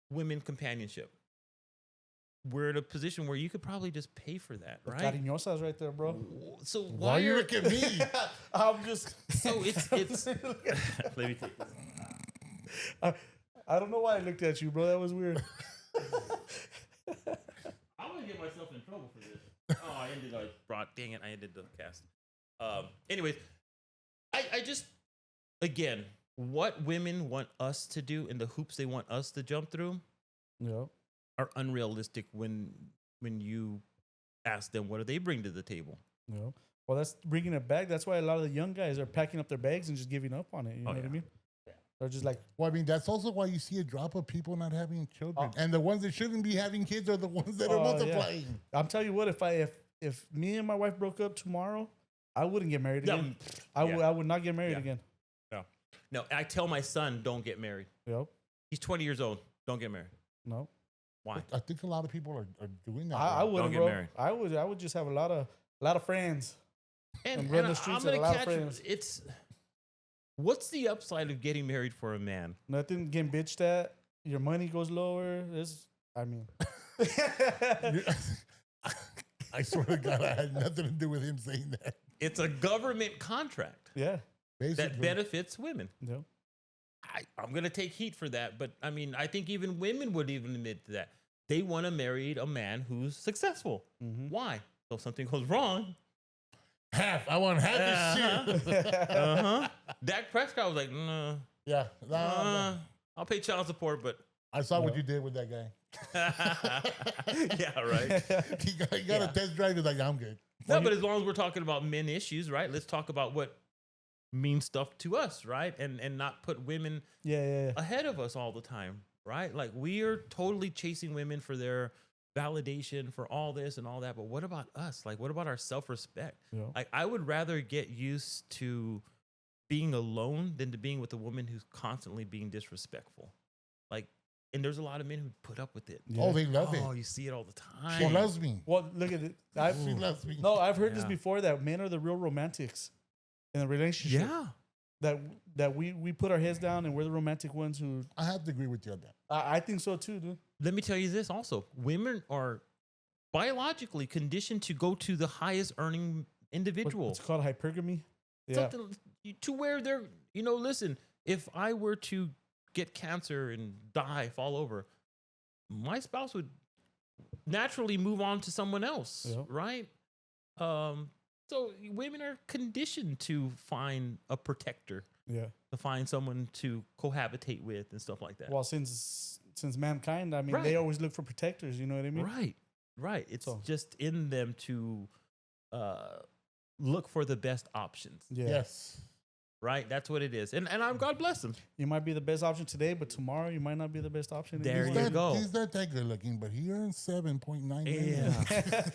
women companionship, we're in a position where you could probably just pay for that, right? Cariñosas right there, bro. So Why are you looking at me? I'm just. So it's let me take this. I don't know why I looked at you, bro. That was weird. I'm gonna get myself in trouble for this. Oh, I ended dang it, I ended the cast. Anyways, I just again, what women want us to do and the hoops they want us to jump through Yeah. are unrealistic when you ask them what do they bring to the table. Yeah. Well, that's bringing it back. That's why a lot of the young guys are packing up their bags and just giving up on it. You know what I mean? They're just like, Well, I mean, that's also why you see a drop of people not having children, and the ones that shouldn't be having kids are the ones that are multiplying. I'm telling you what, if me and my wife broke up tomorrow, I wouldn't get married again. I would not get married again. No, I tell my son, don't get married. Yep. He's 20 years old. Don't get married. No. Why? I think a lot of people are doing that. I wouldn't, get bro. married. I would just have a lot of friends. And run the streets with a lot of friends. It's what's the upside of getting married for a man? Nothing getting bitched at. Your money goes lower. I mean. I swear to God, I had nothing to do with him saying that. It's a government contract Yeah. that Basically. benefits women. Yeah. I'm going to take heat for that, but I mean, I think even women would even admit to that. They want to marry a man who's successful. Mm-hmm. Why? So if something goes wrong. Half. I want half this shit. Dak Prescott was like, no, Yeah. I'll pay child support, but I saw what you did with that guy. yeah, right. He got a test drive. He's like, I'm good. No, but as long as we're talking about men issues, right? Let's talk about what means stuff to us, right? And not put women ahead of us all the time, right? Like we are totally chasing women for their validation, for all this and all that. But what about us? Like, what about our self-respect? Yeah. Like, I would rather get used to being alone than to being with a woman who's constantly being disrespectful. Like, and there's a lot of men who put up with it. Yeah. Oh, they love it. Oh, you see it all the time. She loves me. Well, look at it. She loves me. No, I've heard this Yeah. before that men are the real romantics in a relationship. Yeah. That we put our heads down and we're the romantic ones who. I have to agree with you on that. I think so too, dude. Let me tell you this also. Women are biologically conditioned to go to the highest earning individual. It's called hypergamy. Yeah. Something to where they're, listen, if I were to get cancer and die, fall over, my spouse would naturally move on to someone else, right? So women are conditioned to find a protector, to find someone to cohabitate with and stuff like that. Well, since mankind, I mean, Right. they always look for protectors. You know what I mean? Right. It's So- just in them to look for the best options. Yeah. Yes. Right? That's what it is. And God bless them. You might be the best option today, but tomorrow you might not be the best option. There anymore. you go. He's not that good looking, but he earns 7.9 million. Yeah.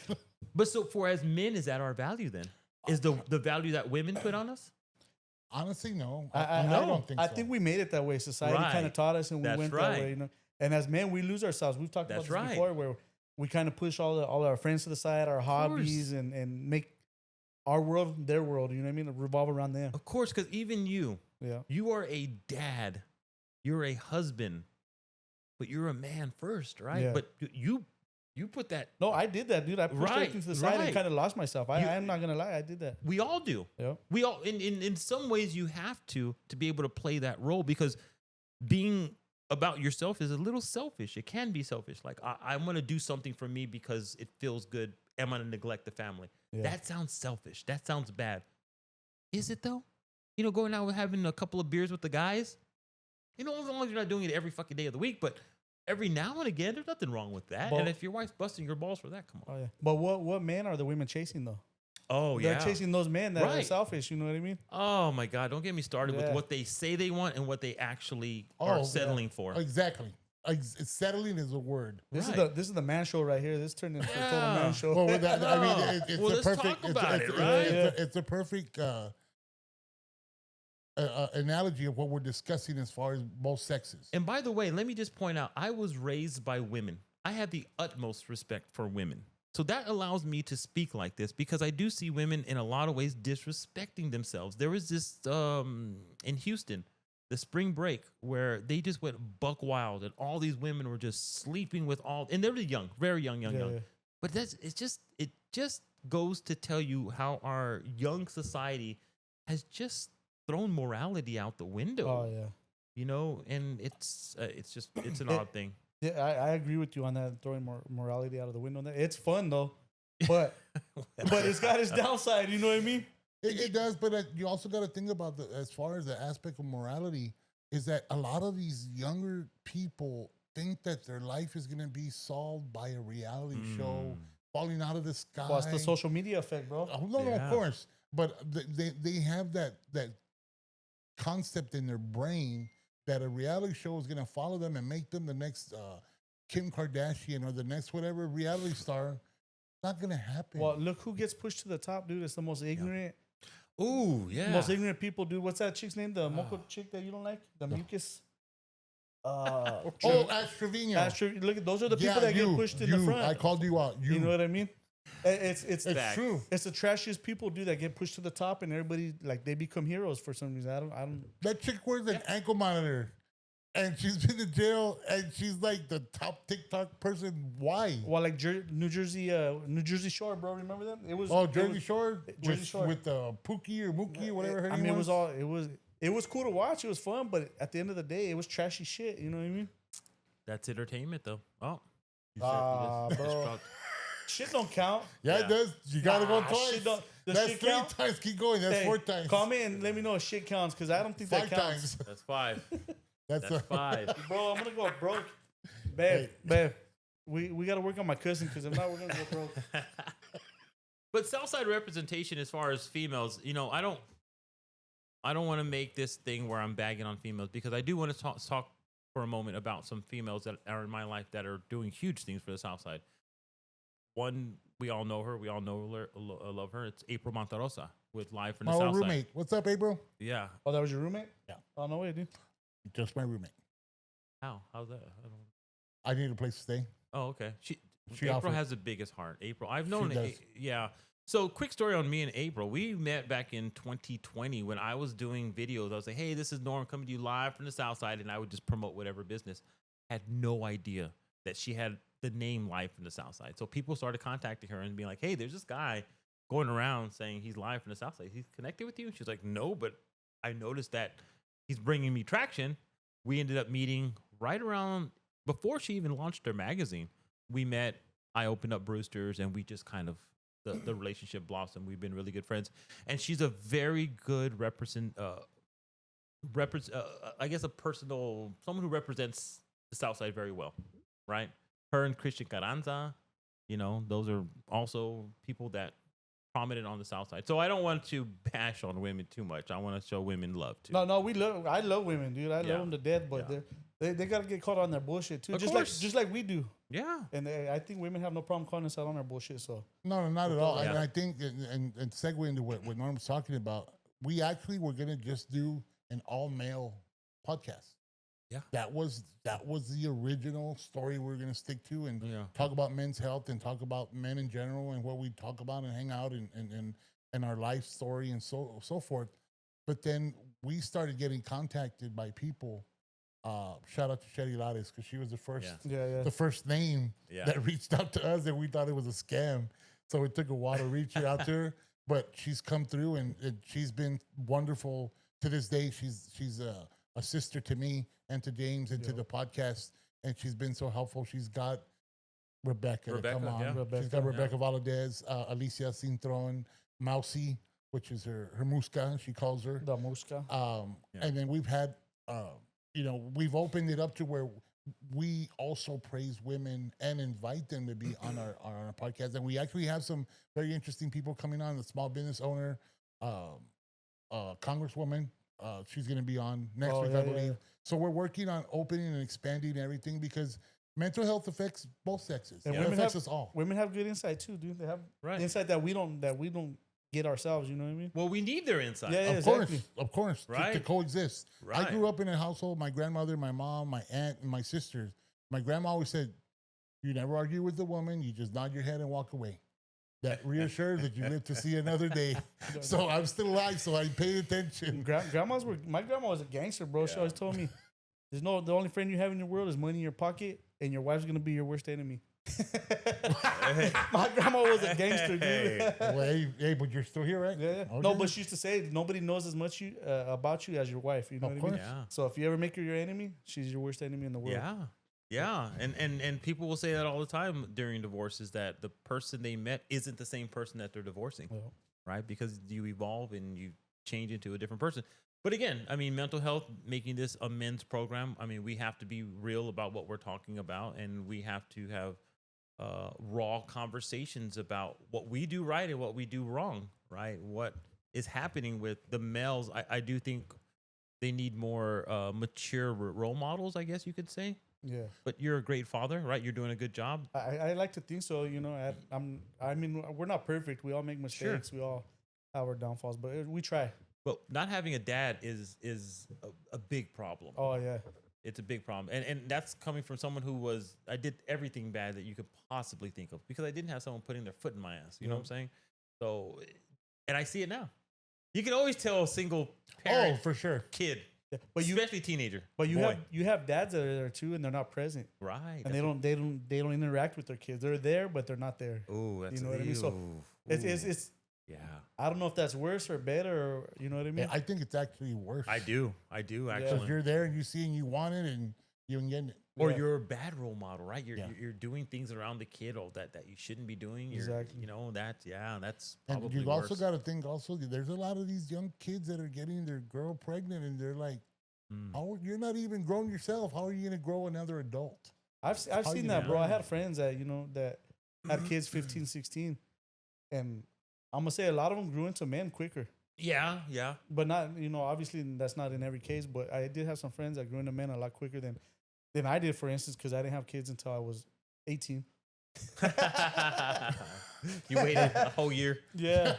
But so for as men, is that our value then? Is the value that women put on us? Honestly, no. I don't think so. I think we made it that way. Society kind Right. of taught us, and we That's went right. that way. And as men, we lose ourselves. We've talked That's about this right. before, where we kind of push all our friends to the side, our hobbies, and make our world their world. You know what I mean? Revolve around them. Of course, because even you are a dad, you're a husband, but you're a man first, right? Yeah. But you You put that. No, I did that, dude. I pushed Right, everything to the side and right. kind of lost myself. I'm not gonna lie, I did that. We all do. Yeah. We all, in some ways, you have to be able to play that role, because being about yourself is a little selfish. It can be selfish. Like, I'm going to do something for me because it feels good. Am I going to neglect the family? Yeah. That sounds selfish. That sounds bad. Is it though? You know, going out and having a couple of beers with the guys, you know, as long as you're not doing it every fucking day of the week, but every now and again, there's nothing wrong with that. But, and if your wife's busting your balls for that, come on. Oh yeah. But what men are the women chasing though? Oh, They're yeah. chasing those men that are Right. selfish. You know what I mean? Oh, my God. Don't get me started with Yeah. what they say they want and what they actually are settling for. Exactly. Settling is a word. This Right. is the man show right here. This turned into a total Yeah. man show. Well, with that, I mean, No. it's Well, a let's perfect. talk about it, right? It's a perfect analogy of what we're discussing as far as both sexes. And by the way, let me just point out, I was raised by women. I have the utmost respect for women. So that allows me to speak like this, because I do see women in a lot of ways disrespecting themselves. There was this in Houston, the spring break, where they just went buck wild and all these women were just sleeping with all, and they were young, very young. Yeah. But it just goes to tell you how our young society has just thrown morality out the window. Oh yeah. You know, and it's an odd thing. Yeah, I agree with you on that. Throwing morality out of the window. On that. It's fun though, but it's got its downside. You know what I mean? It does, but you also got to think about as far as the aspect of morality, is that a lot of these younger people think that their life is going to be solved by a reality show falling out of the sky. Well, it's the social media effect, bro. Oh, no, Yeah. of course, but they have that concept in their brain that a reality show is going to follow them and make them the next Kim Kardashian or the next whatever reality star. Not going to happen. Well, look who gets pushed to the top, dude. It's the most ignorant, Ooh, yeah. most ignorant people, dude. What's that chick's name? The moco chick that you don't like? The mucus. Ash Trevino. Look, those are the people that get pushed in the front. I called you out. You know what I mean? It's It's Facts. true. It's the trashiest people, dude, that get pushed to the top, and everybody like they become heroes for some reason. I don't. That chick wears an ankle monitor, and she's been in jail, and she's like the top TikTok person. Why? Well, like New Jersey Shore, bro. Remember them? It was Jersey Shore, Jersey Shore. with Pookie or Mookie or whatever. Her I name mean, was. it was cool to watch. It was fun, but at the end of the day, it was trashy shit. You know what I mean? That's entertainment, though. Oh, Bro, shit don't count. Yeah, it does. You gotta go Nah, twice. shit don't- does That's shit 3 count? times. Keep going. That's Hey, 4 times. Call me and let me know if shit counts, because I don't think 5 that counts. times. that's 5. That's That's 5. Bro, I'm gonna go broke. Babe, we gotta work on my cousin, because if not, we're gonna go broke. But Southside representation, as far as females, you know, I don't want to make this thing where I'm bagging on females, because I do want to talk for a moment about some females that are in my life that are doing huge things for the Southside. One, we all know her. We all know her, love her. It's April Monterosa with Live from the my old Southside. roommate. What's up, April? Yeah. Oh, that was your roommate? Yeah. Oh, no way, dude. Just my roommate. How? How's that? I don't. I need a place to stay. Oh, okay. She April offered. has the biggest heart. April, I've known. does. Yeah. So, quick story on me and April. We met back in 2020 when I was doing videos. I was like, "Hey, this is Norm coming to you live from the South Side," and I would just promote whatever business. Had no idea that she had the name Live from the South Side. So people started contacting her and being like, "Hey, there's this guy going around saying he's live from the South Side. He's connected with you?" And she's like, "No, but I noticed that he's bringing me traction." We ended up meeting right around before she even launched her magazine. We met. I opened up Broosters, and we just kind of the relationship blossomed. We've been really good friends, and she's a very good I guess someone who represents the Southside very well, right? Her and Christian Carranza, you know, those are also people that prominent on the Southside. So I don't want to bash on women too much. I want to show women love too. No, I love women, dude. I Yeah. love them to death, but they gotta get caught on their bullshit too, Of just course. like we do. Yeah. And I think women have no problem calling us out on our bullshit. So No, not at all. Yeah. And I think, and segue into what Norm's talking about, we actually were going to just do an all-male podcast. Yeah. That was the original story we were going to stick to, and Yeah. talk about men's health and talk about men in general and what we talk about and hang out and our life story and so forth. But then we started getting contacted by people shout out to Shetty Lattes because she was the first Yeah. the first name Yeah. that reached out to us, and we thought it was a scam. So it took a while to reach her out to her, but she's come through and she's been wonderful to this day. She's a sister to me and to James and to the podcast, and she's been so helpful. She's got Rebecca, come on. yeah. She's got Rebecca Valadez, Alicia Cintron, Mousy, which is her Musca, she calls her. The Musca. And then we've had, we've opened it up to where we also praise women and invite them to be on our podcast. And we actually have some very interesting people coming on. The small business owner, Congresswoman, she's going to be on next week, I believe. So we're working on opening and expanding everything because mental health affects both sexes. And it affects us all. Women have good insight too, dude. They have insight that we don't get ourselves. You know what I mean? Well, we need their insight. Yeah, Of course, right? To coexist. Right. I grew up in a household. My grandmother, my mom, my aunt, and my sisters. My grandma always said, "You never argue with the woman. You just nod your head and walk away." That reassures that you live to see another day. So I'm still alive, so I pay attention. My grandma was a gangster, bro. She always told me, the only friend you have in your world is money in your pocket, and your wife's gonna be your worst enemy. My grandma was a gangster, dude. Well, hey, but you're still here, right? Yeah. Okay. No, but she used to say nobody knows as much about you as your wife. You know Of what I mean? course. Yeah. So if you ever make her your enemy, she's your worst enemy in the world. Yeah. Yeah. And people will say that all the time during divorces, that the person they met isn't the same person that they're divorcing. Yeah. Right? Because you evolve and you change into a different person. But again, I mean, mental health, making this a men's program, I mean, we have to be real about what we're talking about, and we have to have raw conversations about what we do right and what we do wrong, right? What is happening with the males. I do think they need more mature role models, I guess you could say. Yeah. But you're a great father, right? You're doing a good job. I like to think so. You know, I mean, we're not perfect. We all make mistakes. Sure. We all have our downfalls, but we try. But not having a dad is a big problem. Oh yeah. It's a big problem. And that's coming from someone who I did everything bad that you could possibly think of because I didn't have someone putting their foot in my ass. You know what I'm saying? So, and I see it now. You can always tell a single parent for sure. kid, Yeah. But especially teenager. But you boy. have dads that are there too, and they're not present, Right. and they don't interact with their kids. They're there, but they're not there. Oh, that's You know what I mean? So it's yeah. I don't know if that's worse or better, or you know what I mean. I think it's actually worse. I do Because actually. you're there and you see and you want it and you can get it. Or Yeah. you're a bad role model, right? You're doing things around the kid that you shouldn't be doing. Exactly. You know, that's And probably you worse. also got to think also there's a lot of these young kids that are getting their girl pregnant and they're like, "Oh, you're not even grown yourself. How are you going to grow another adult?" I've seen you that, bro. know? I had friends that that had kids 15, 16, and I'm gonna say a lot of them grew into men quicker. Yeah. But not, obviously that's not in every case. But I did have some friends that grew into men a lot quicker than I did, for instance, because I didn't have kids until I was 18. You waited a whole year. Yeah.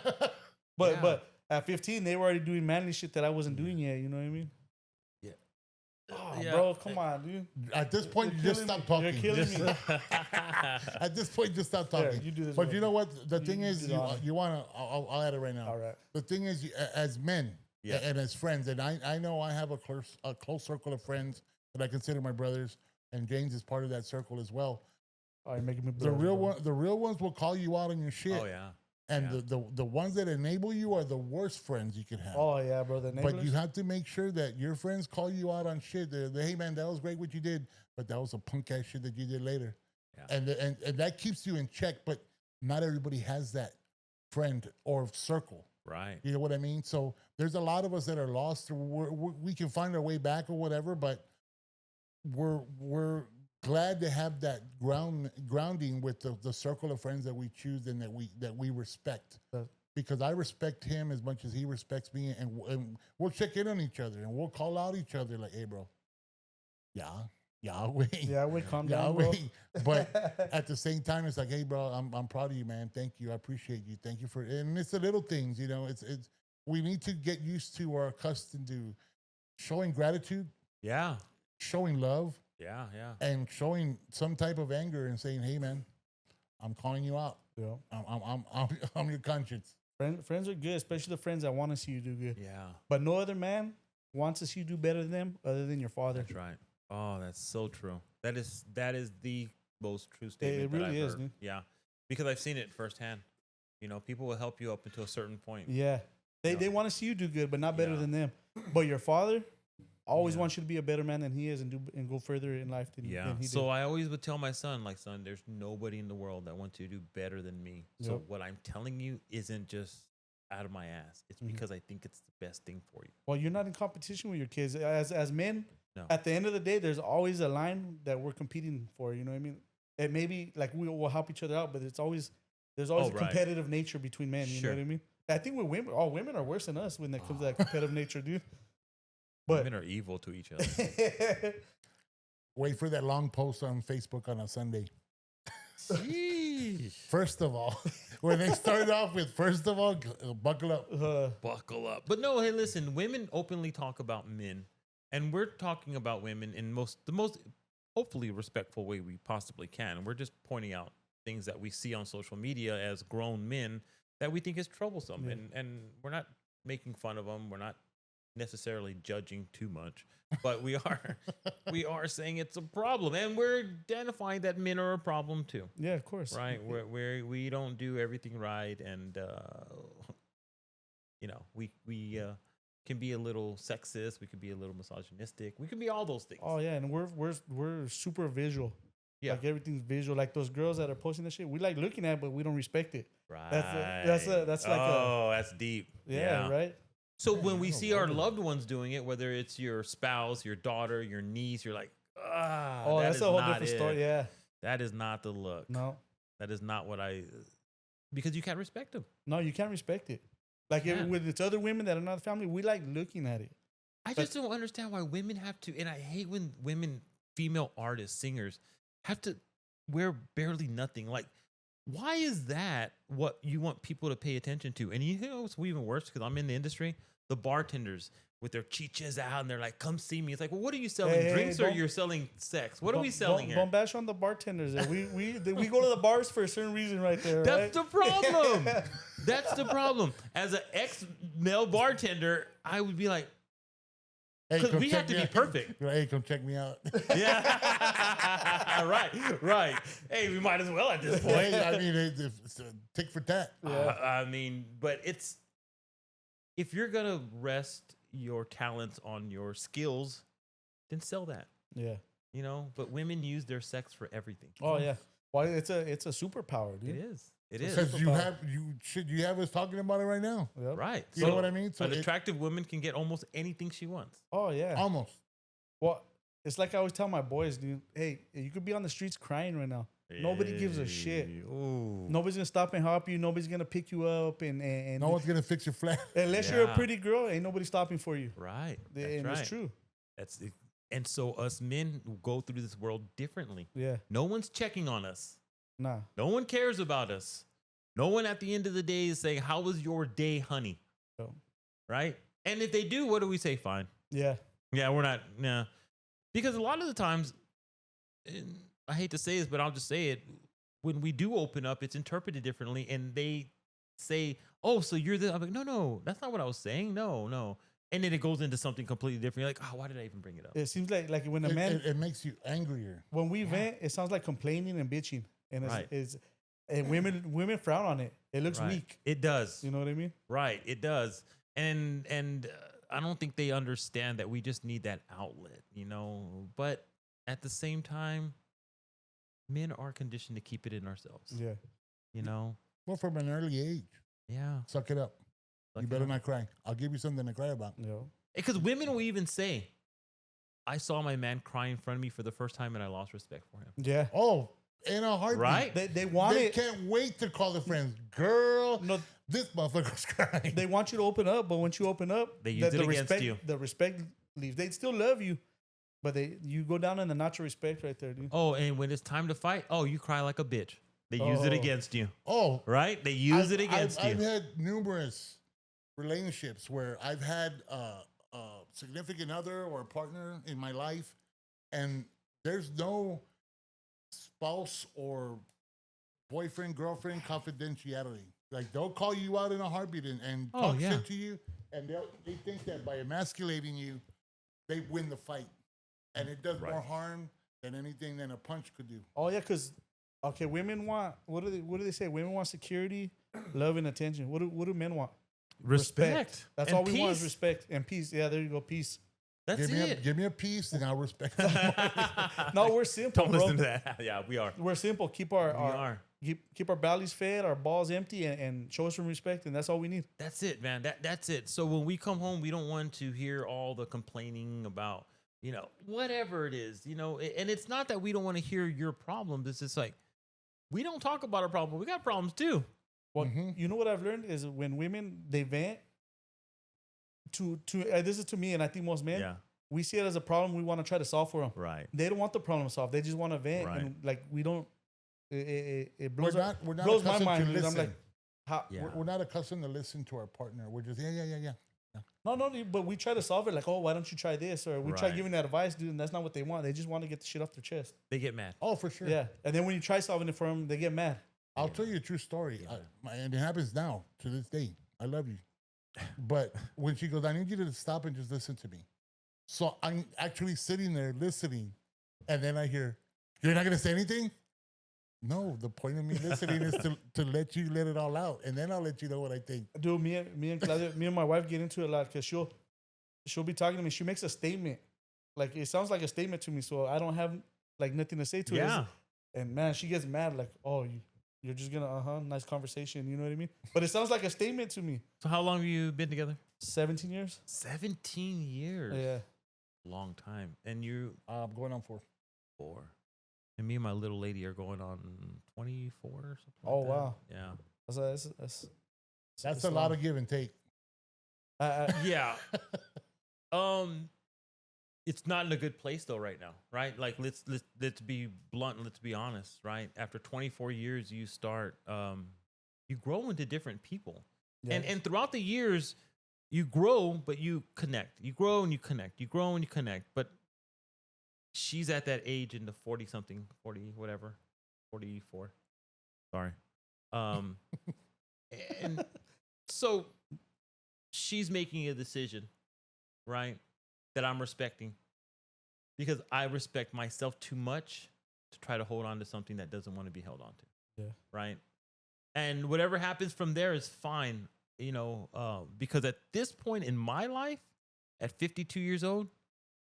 But Yeah. but at 15, they were already doing manly shit that I wasn't doing yet. You know what I mean? Yeah. Oh, Yeah. bro, come on, dude. At this point, you You're just killing stop me. talking. You're killing me. At this point, just stop Here, talking. you do this But one. you know what? The thing you is, do the honor. you want to. I'll add it right now. All right. The thing is, as men Yeah. and as friends, and I know I have a close circle of friends that I consider my brothers, and James is part of that circle as well. Oh, you're making me The blush, bro. real ones will call you out on your shit. Oh yeah. And Yeah. the ones that enable you are the worst friends you can have. Oh yeah, bro. The But you enablers? have to make sure that your friends call you out on shit. They're, hey man, that was great what you did, but that was a punk ass shit that you did later. Yeah. And that keeps you in check. But not everybody has that friend or circle. Right. You know what I mean? So there's a lot of us that are lost. We can find our way back or whatever, but we're glad to have that grounding with the circle of friends that we choose and that we respect. Because I respect him as much as he respects me, and we'll check in on each other and we'll call out each other like, "Hey, bro, Yahweh, Yeah, we calm down, bro. Yahweh." But at the same time, it's like, "Hey, bro, I'm proud of you, man. Thank you. I appreciate you. Thank you for." And it's the little things, you know. It's we need to get used to or accustomed to showing gratitude, Yeah. showing love, Yeah. and showing some type of anger and saying, "Hey, man, I'm calling you out. Yeah. I'm your conscience." Friends are good, especially the friends that want to see you do good. Yeah. But no other man wants to see you do better than them other than your father. That's right. Oh, that's so true. That is the most true statement. It that really I've is, heard. dude. Yeah, because I've seen it firsthand. You know, people will help you up until a certain point. Yeah. They Yeah. they want to see you do good, but not better Yeah. than them. But your father always Yeah. wants you to be a better man than he is and go further in life than, Yeah. than he So did. I always would tell my son, like, son, there's nobody in the world that wants you to do better than me. So Yep. what I'm telling you isn't just out of my ass. It's Mhm. because I think it's the best thing for you. Well, you're not in competition with your kids. As men, No. at the end of the day, there's always a line that we're competing for. You know what I mean? And maybe like we will help each other out, but there's always a right. competitive nature between men. You Sure. know what I mean? I think with women, all women are worse than us when it comes to that competitive nature, dude. But Women are evil to each other. Wait for that long post on Facebook on a Sunday. First of all, when they start off with "first of all, buckle up." Buckle up. But no, hey, listen, women openly talk about men, and we're talking about women in the most hopefully respectful way we possibly can. We're just pointing out things that we see on social media as grown men that we think is troublesome, Yeah. and we're not making fun of them. We're not necessarily judging too much, but we are saying it's a problem, and we're identifying that men are a problem too. yeah, of course. Right, we don't do everything right, and you know, we can be a little sexist, we can be a little misogynistic, we can be all those things. Oh yeah, and we're super visual. Yeah. Like everything's visual. Like those girls that are posting that shit, we like looking at, but we don't respect it. Right. That's like oh, that's deep. yeah, right. So when we I see our love it. loved ones doing it, whether it's your spouse, your daughter, your niece, you're like, Oh, that that's is a whole not different it. story. Yeah, That is not the look. no, That is not what because you can't respect them. no, you can't respect it. Like Yeah. with its other women that are not family, we like looking at it. I just don't understand why women have to, and I hate when women, female artists, singers, have to wear barely nothing. Like, why is that what you want people to pay attention to? And you know what's even worse, because I'm in the industry, the bartenders with their chiches out and they're like, come see me. It's like, well, what are you selling? Hey, Drinks or don't- you're selling sex? What are we selling here? Don't bash on the bartenders. We go to the bars for a certain reason, right there. That's right? the problem. That's the problem. As an ex-male bartender, I would be like, Hey, 'cause come we check have to me be out. perfect. Hey, come check me out. yeah. right. Hey, we might as well at this point. Hey, I mean, it's a tick for tat. I mean, but it's, if you're going to rest your talents on your skills, then sell that, Yeah. you know? But women use their sex for everything. Oh yeah. Well, it's a superpower, dude. It is. It So is. Because superpower. you have us talking about it right now. Yep. Right. You know what I mean? So an it- attractive woman can get almost anything she wants. Oh yeah. Almost. Well, it's like I always tell my boys, dude. Hey, you could be on the streets crying right now. Nobody gives a shit. Ooh. Nobody's gonna stop and help you. Nobody's gonna pick you up, and No one's gonna fix your flat. unless you're a Yeah. pretty girl, ain't nobody stopping for you. Right. That's And right. it's true. That's it. And so us men go through this world differently. Yeah. No one's checking on us. Nah. No one cares about us. No one at the end of the day is saying, "How was your day, honey?" So, Right? And if they do, what do we say? Fine. yeah. Yeah, we're not. Nah. Because a lot of the times, and I hate to say this, but I'll just say it. When we do open up, it's interpreted differently, and they say, "Oh, so you're the." I'm like, no, that's not what I was saying. No. And then it goes into something completely different. You're like, "Oh, why did I even bring it up?" It seems like when a It, man it makes you angrier. when we vent, it sounds like complaining and bitching, and Right. and women frown on it. It looks Right. weak. It does. You know what I mean? Right, it does. And I don't think they understand that we just need that outlet, you know. But at the same time, men are conditioned to keep it in ourselves, Yeah. you know. Well, from an early age, Yeah. suck it up. You better not cry. I'll give you something to cry about. Yeah. Because women will even say, "I saw my man cry in front of me for the first time, and I lost respect for him." Yeah. Oh, in a heartbeat. Right? They want They it. can't wait to call their friends. Girl, No, this motherfucker's crying. they want you to open up, but once you open up, They use it against respect, you. The respect leaves. They still love you, but you go down in the natural respect right there, dude. Oh, and when it's time to fight, oh, you cry like a bitch. They use it Oh. against you, Oh, right? They use it against I've you. had numerous relationships where I've had a significant other or a partner in my life, and there's no spouse or boyfriend, girlfriend confidentiality. Like, they'll call you out in a heartbeat and Oh, talk yeah. shit to you, and they think that by emasculating you, they win the fight. and it does Right. more harm than anything than a punch could do. Oh yeah, because okay, women want what do they say? Women want security, love, and attention. What do men want? Respect. That's and all we want is peace. respect and peace. Yeah, there you go, peace. That's it. Give me a piece, and I'll respect it. No, we're simple, Don't bro. listen to that. Yeah, we are. We're simple. Keep We our are. keep our bellies fed, our balls empty, and show us some respect, and that's all we need. That's it, man. That's it. So when we come home, we don't want to hear all the complaining about, whatever it is, and it's not that we don't want to hear your problems. It's just like, we don't talk about our problem. We got problems too. Well, you know what I've learned is when women they vent to this is to me, and I think most men Yeah. we see it as a problem we want to try to solve for them. Right. They don't want the problem solved. They just want to vent, Right. and like we don't. It We're blows we're not blows my accustomed mind. to Dude. I'm listen. like, how? Yeah. We're not accustomed to listen to our partner. We're just yeah. No, but we try to solve it. Like, oh, why don't you try this? Or we try Right. giving that advice, dude, and that's not what they want. They just want to get the shit off their chest. They get mad. Oh, for sure. Yeah, and then when you try solving it for them, they get mad. I'll tell you a true story, Yeah. and it happens now to this day. I love you, but when she goes, I need you to stop and just listen to me. So I'm actually sitting there listening, and then I hear, "You're not gonna say anything." No, the point of me listening is to let you let it all out, and then I'll let you know what I think. Dude, me and Claudia, me and my wife get into it a lot because she'll be talking to me. She makes a statement, like it sounds like a statement to me, so I don't have like nothing to say to it. Yeah. And man, she gets mad, like, oh, you're just gonna nice conversation, you know what I mean? But it sounds like a statement to me. So how long have you been together? 17 years. 17 years. Yeah. Long time. And you I'm going on for. 4. And me and my little lady are going on 24 or something. Oh, like that. wow. Yeah. That's a lot of give and take. Yeah. It's not in a good place though right now, right? Like let's be blunt, let's be honest, right? After 24 years, you start you grow into different people. Yeah. And throughout the years, you grow, but you connect. You grow and you connect. You grow and you connect. But she's at that age in the 40 something, 40 whatever, 44. Sorry. And so she's making a decision, right? That I'm respecting because I respect myself too much to try to hold on to something that doesn't want to be held on to. Yeah. Right. And whatever happens from there is fine, because at this point in my life, at 52 years old,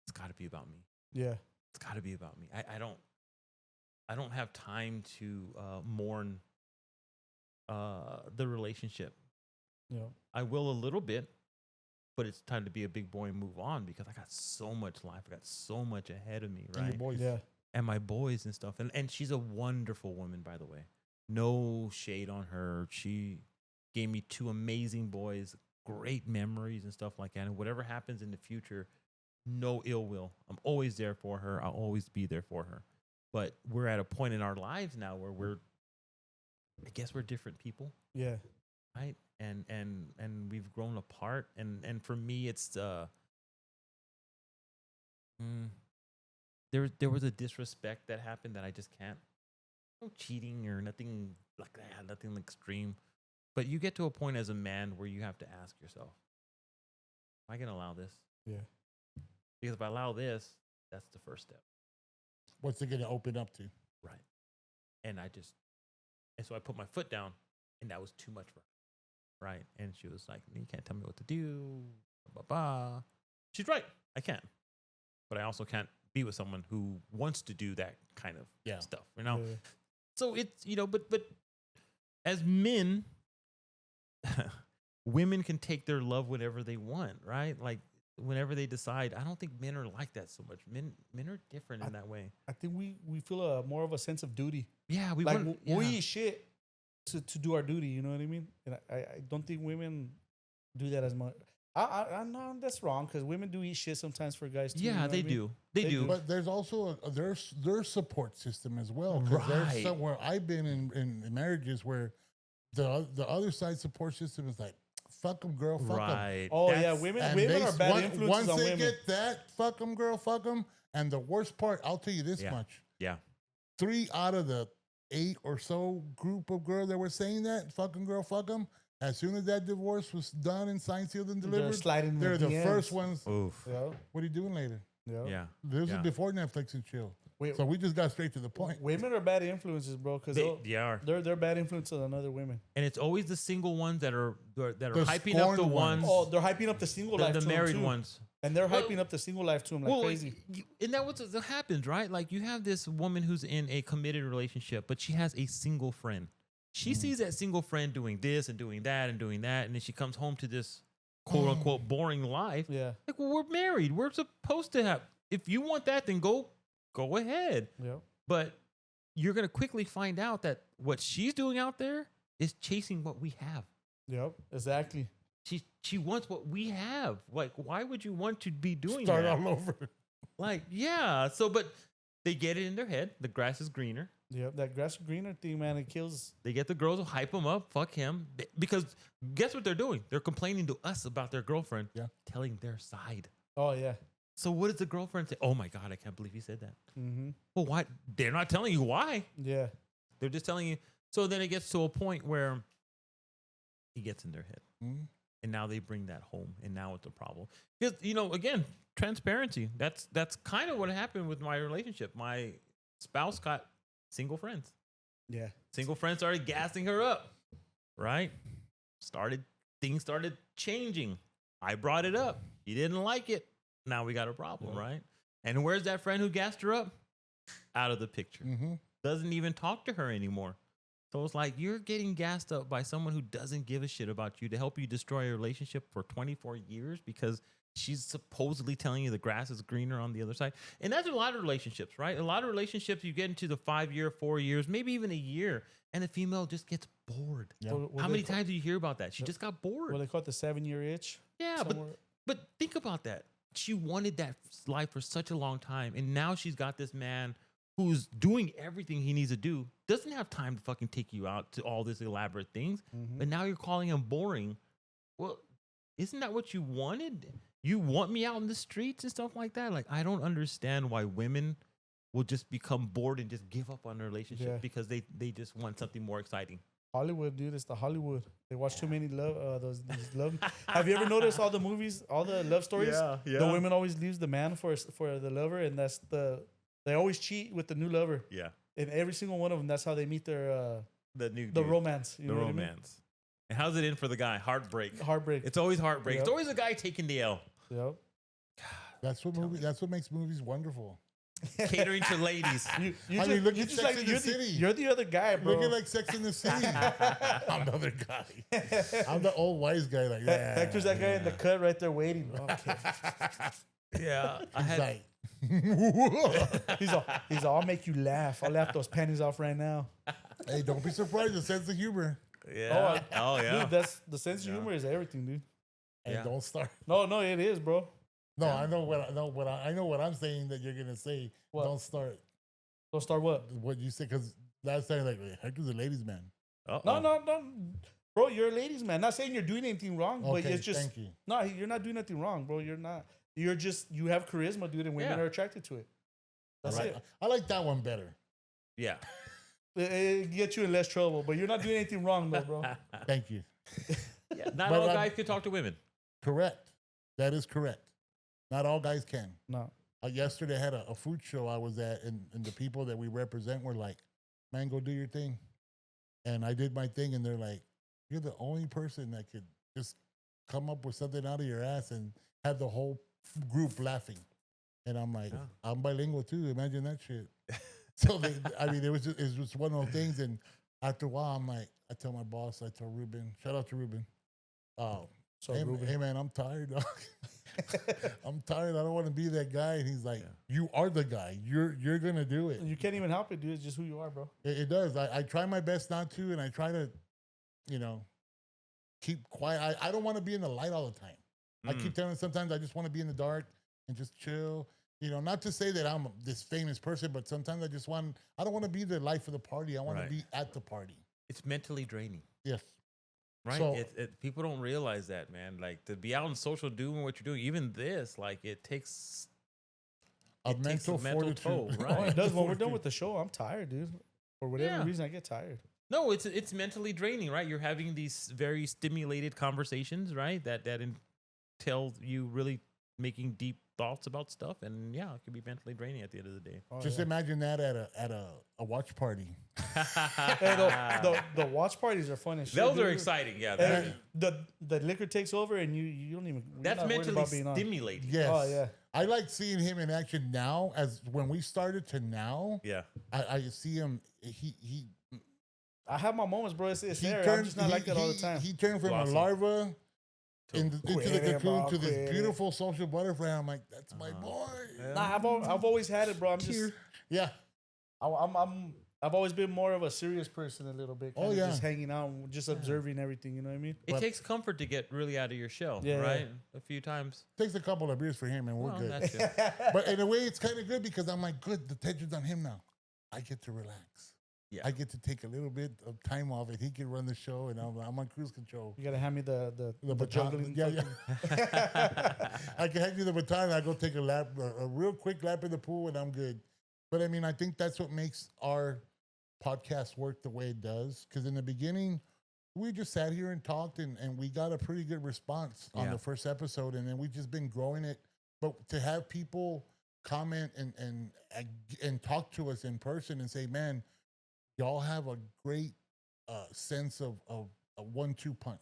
it's got to be about me. Yeah. It's got to be about me. I don't have time to mourn the relationship. Yeah. I will a little bit, but it's time to be a big boy and move on because I got so much life. I got so much ahead of me, And your right? boys. Yeah. And my boys and stuff. And she's a wonderful woman, by the way. No shade on her. She gave me 2 amazing boys, great memories and stuff like that. And whatever happens in the future, no ill will. I'm always there for her. I'll always be there for her. But we're at a point in our lives now where I guess we're different people. Yeah. Right. And we've grown apart. And for me, it's there was a disrespect that happened that I just can't. No cheating or nothing like that, nothing extreme. But you get to a point as a man where you have to ask yourself, am I gonna allow this? Yeah. Because if I allow this, that's the first step. What's it going to open up to? Right. And so I put my foot down, and that was too much for her. Right. And she was like, you can't tell me what to do. Blah, blah, blah. She's right. I can't. But I also can't be with someone who wants to do that kind of stuff, Yeah. So it's, but as men, women can take their love whenever they want, right? Like whenever they decide. I don't think men are like that so much. Men are different in that way. I think we feel more of a sense of duty. Yeah, We eat shit to do our duty. You know what I mean? And I don't think women do that as much. I know that's wrong because women do eat shit sometimes for guys too. You know Yeah, what they I mean? do. They do. But there's also their support system as well. 'Cause Right. there's somewhere I've been in marriages where the other side support system is like, fuck them, girl, fuck them. Right. Oh yeah, That's- women And women are bad influences once on they women. get that, fuck them, girl, fuck them. And the worst part, I'll tell you this Yeah. much: Yeah. 3 out of the 8 or so group of girls that were saying that, fucking girl, fuck them. As soon as that divorce was done and signed, sealed, and They're delivered, sliding they're the DMs. first ones. Oof. Yeah. What are you doing later? Yeah. This Yeah. is before Netflix and chill. Wait, So we just got straight to the point. women are bad influences, bro. Because They are. they're bad influences on other women. And it's always the single ones that are The hyping up the scorned ones, ones. Oh, they're hyping up the single life the to 'em, married too. ones. And they're Well- hyping up the single life to them like crazy. And that what happens, right? Like you have this woman who's in a committed relationship, but she has a single friend. She sees that single friend doing this and doing that and doing that, and then she comes home to this quote unquote boring life. Yeah. Like, well, we're married. We're supposed to have. If you want that, then go ahead. Yeah. But you're gonna quickly find out that what she's doing out there is chasing what we have. Yep. Exactly. She wants what we have. Like, why would you want to be doing Start that? all over. Like, yeah. So, but they get it in their head. The grass is greener. Yep. That grass greener thing, man, it kills. They get the girls to hype them up. Fuck him. Because guess what they're doing? They're complaining to us about their girlfriend. Yeah. Telling their side. Oh yeah. So what does the girlfriend say? Oh my God, I can't believe he said that. Mm-hmm. Well, why? They're not telling you why. Yeah. They're just telling you. So then it gets to a point where he gets in their head. Mhm. And now they bring that home. And now it's a problem. Because, again, transparency. That's kind of what happened with my relationship. My spouse got single friends. Yeah. Single friends started gassing her up. Right? Things started changing. I brought it up. He didn't like it. Now we got a problem, right? And where's that friend who gassed her up? Out of the picture. Mm-hmm. Doesn't even talk to her anymore. So it's like you're getting gassed up by someone who doesn't give a shit about you to help you destroy a relationship for 24 years because she's supposedly telling you the grass is greener on the other side. And that's a lot of relationships, right? A lot of relationships, you get into the 5 year, 4 years, maybe even a year, and the female just gets bored. Yeah. What How they many call- times do you hear about that? She just got bored. What they call it, the 7-year itch. Yeah, but think about that. She wanted that life for such a long time, and now she's got this man who's doing everything he needs to do, doesn't have time to fucking take you out to all these elaborate things, but now you're calling him boring. Well, isn't that what you wanted? You want me out in the streets and stuff like that? Like, I don't understand why women will just become bored and just give up on their relationship because they just want something more exciting. Hollywood, dude, it's the Hollywood. They watch too many these love. Have you ever noticed all the movies, all the love stories? Yeah. The women always leaves the man for the lover, and they always cheat with the new lover. Yeah. In every single one of them, that's how they meet their The new the romance. You the know what I mean? romance. And how's it in for the guy? Heartbreak. Heartbreak. It's always heartbreak. It's Yep. always a guy taking the L. Yep. That's what makes movies wonderful. Catering to ladies. I mean, look at Sex in the City. You're the other guy, bro. Looking like Sex in the City. I'm the other guy. I'm the old wise guy. Like that. Hector's that guy in the cut right there waiting. Okay. Yeah. I He's had like, He's all, I'll make you laugh. I'll laugh those panties off right now. hey, don't be surprised. The sense of humor. Yeah. Oh, yeah. Dude, that's the sense of humor is everything, dude. And Yeah. don't start. No, it is, bro. No, I know what I'm saying that you're gonna say. What? Don't start Don't start what? what you said because last time like Hector's a ladies man. No. Bro, you're a ladies man. Not saying you're doing anything wrong, but Okay, it's just thank you. no, you're not doing anything wrong, bro. You're not. You're just you have charisma, dude, and women Yeah. are attracted to it. That's Right. it. I like that one better. Yeah. It gets you in less trouble, but you're not doing anything wrong, though, bro. Thank you. Yeah. Not But all I'm- guys can talk to women. Correct. That is correct. Not all guys can. No. Yesterday I had a food show I was at, and the people that we represent were like, "Man, go do your thing." And I did my thing, and they're like, "You're the only person that could just come up with something out of your ass and have the whole group laughing." And I'm like, Yeah. "I'm bilingual too. Imagine that shit." So it was just one of those things. And after a while, I'm like, I tell my boss, I tell Ruben, shout out to Ruben. So, Hey, Ruben. hey man, I'm tired, dog. I'm tired. I don't want to be that guy. And he's like, Yeah. "You are the guy. You're gonna do it." You can't even help it, dude. It's just who you are, bro. It does. I try my best not to, and I try to, keep quiet. I don't want to be in the light all the time. I keep telling sometimes I just want to be in the dark and just chill. Not to say that I'm this famous person, but sometimes I don't want to be the life of the party. I want Right. to be at the party. It's mentally draining. Yes. Right. So- People don't realize that, man. Like to be out on social doing what you're doing, even this, like it takes A it takes mental a mental fortitude. toll, Oh, right? it does. When we're done with the show, I'm tired, dude. For whatever Yeah. reason, I get tired. No, it's mentally draining, right? You're having these very stimulated conversations, right? That entail you really making deep thoughts about stuff, and yeah, it can be mentally draining at the end of the day. Oh, Just yeah. imagine that at a watch party. Hey, the watch parties are fun and shit. Those are dude. exciting, yeah. Hey, the liquor takes over and you don't even. you're That's not worried mentally about being on. stimulating. Yes. Oh yeah. I like seeing him in action now as when we started to now. Yeah. I see him. He I have my moments, bro. It's he there. I'm turned just not like that all the time. He turned from Blossom. a larva into the Quit, cocoon bro, to this quit. beautiful social butterfly. I'm like, that's my boy. Nah, I've always had it, bro. I'm just Yeah. I've always been more of a serious person a little bit. Oh, kinda yeah. just hanging out, and just observing everything. You know what I mean? It But- takes comfort to get really out of your shell, Yeah. right? A few times. Takes a couple of beers for him and we're Well, good. that's it. But in a way, it's kind of good because I'm like, good, the tension's on him now. I get to relax. Yeah. I get to take a little bit of time off and he can run the show and I'm on cruise control. You gotta hand me the baton. juggling. Yeah, yeah. I can hand you the baton and I go take a lap, a real quick lap in the pool and I'm good. But I mean, I think that's what makes our podcast work the way it does. Because in the beginning, we just sat here and talked and we got a pretty good response on Yeah. the first episode. And then we've just been growing it. But to have people comment and talk to us in person and say, man, y'all have a great sense of a 1-2 punch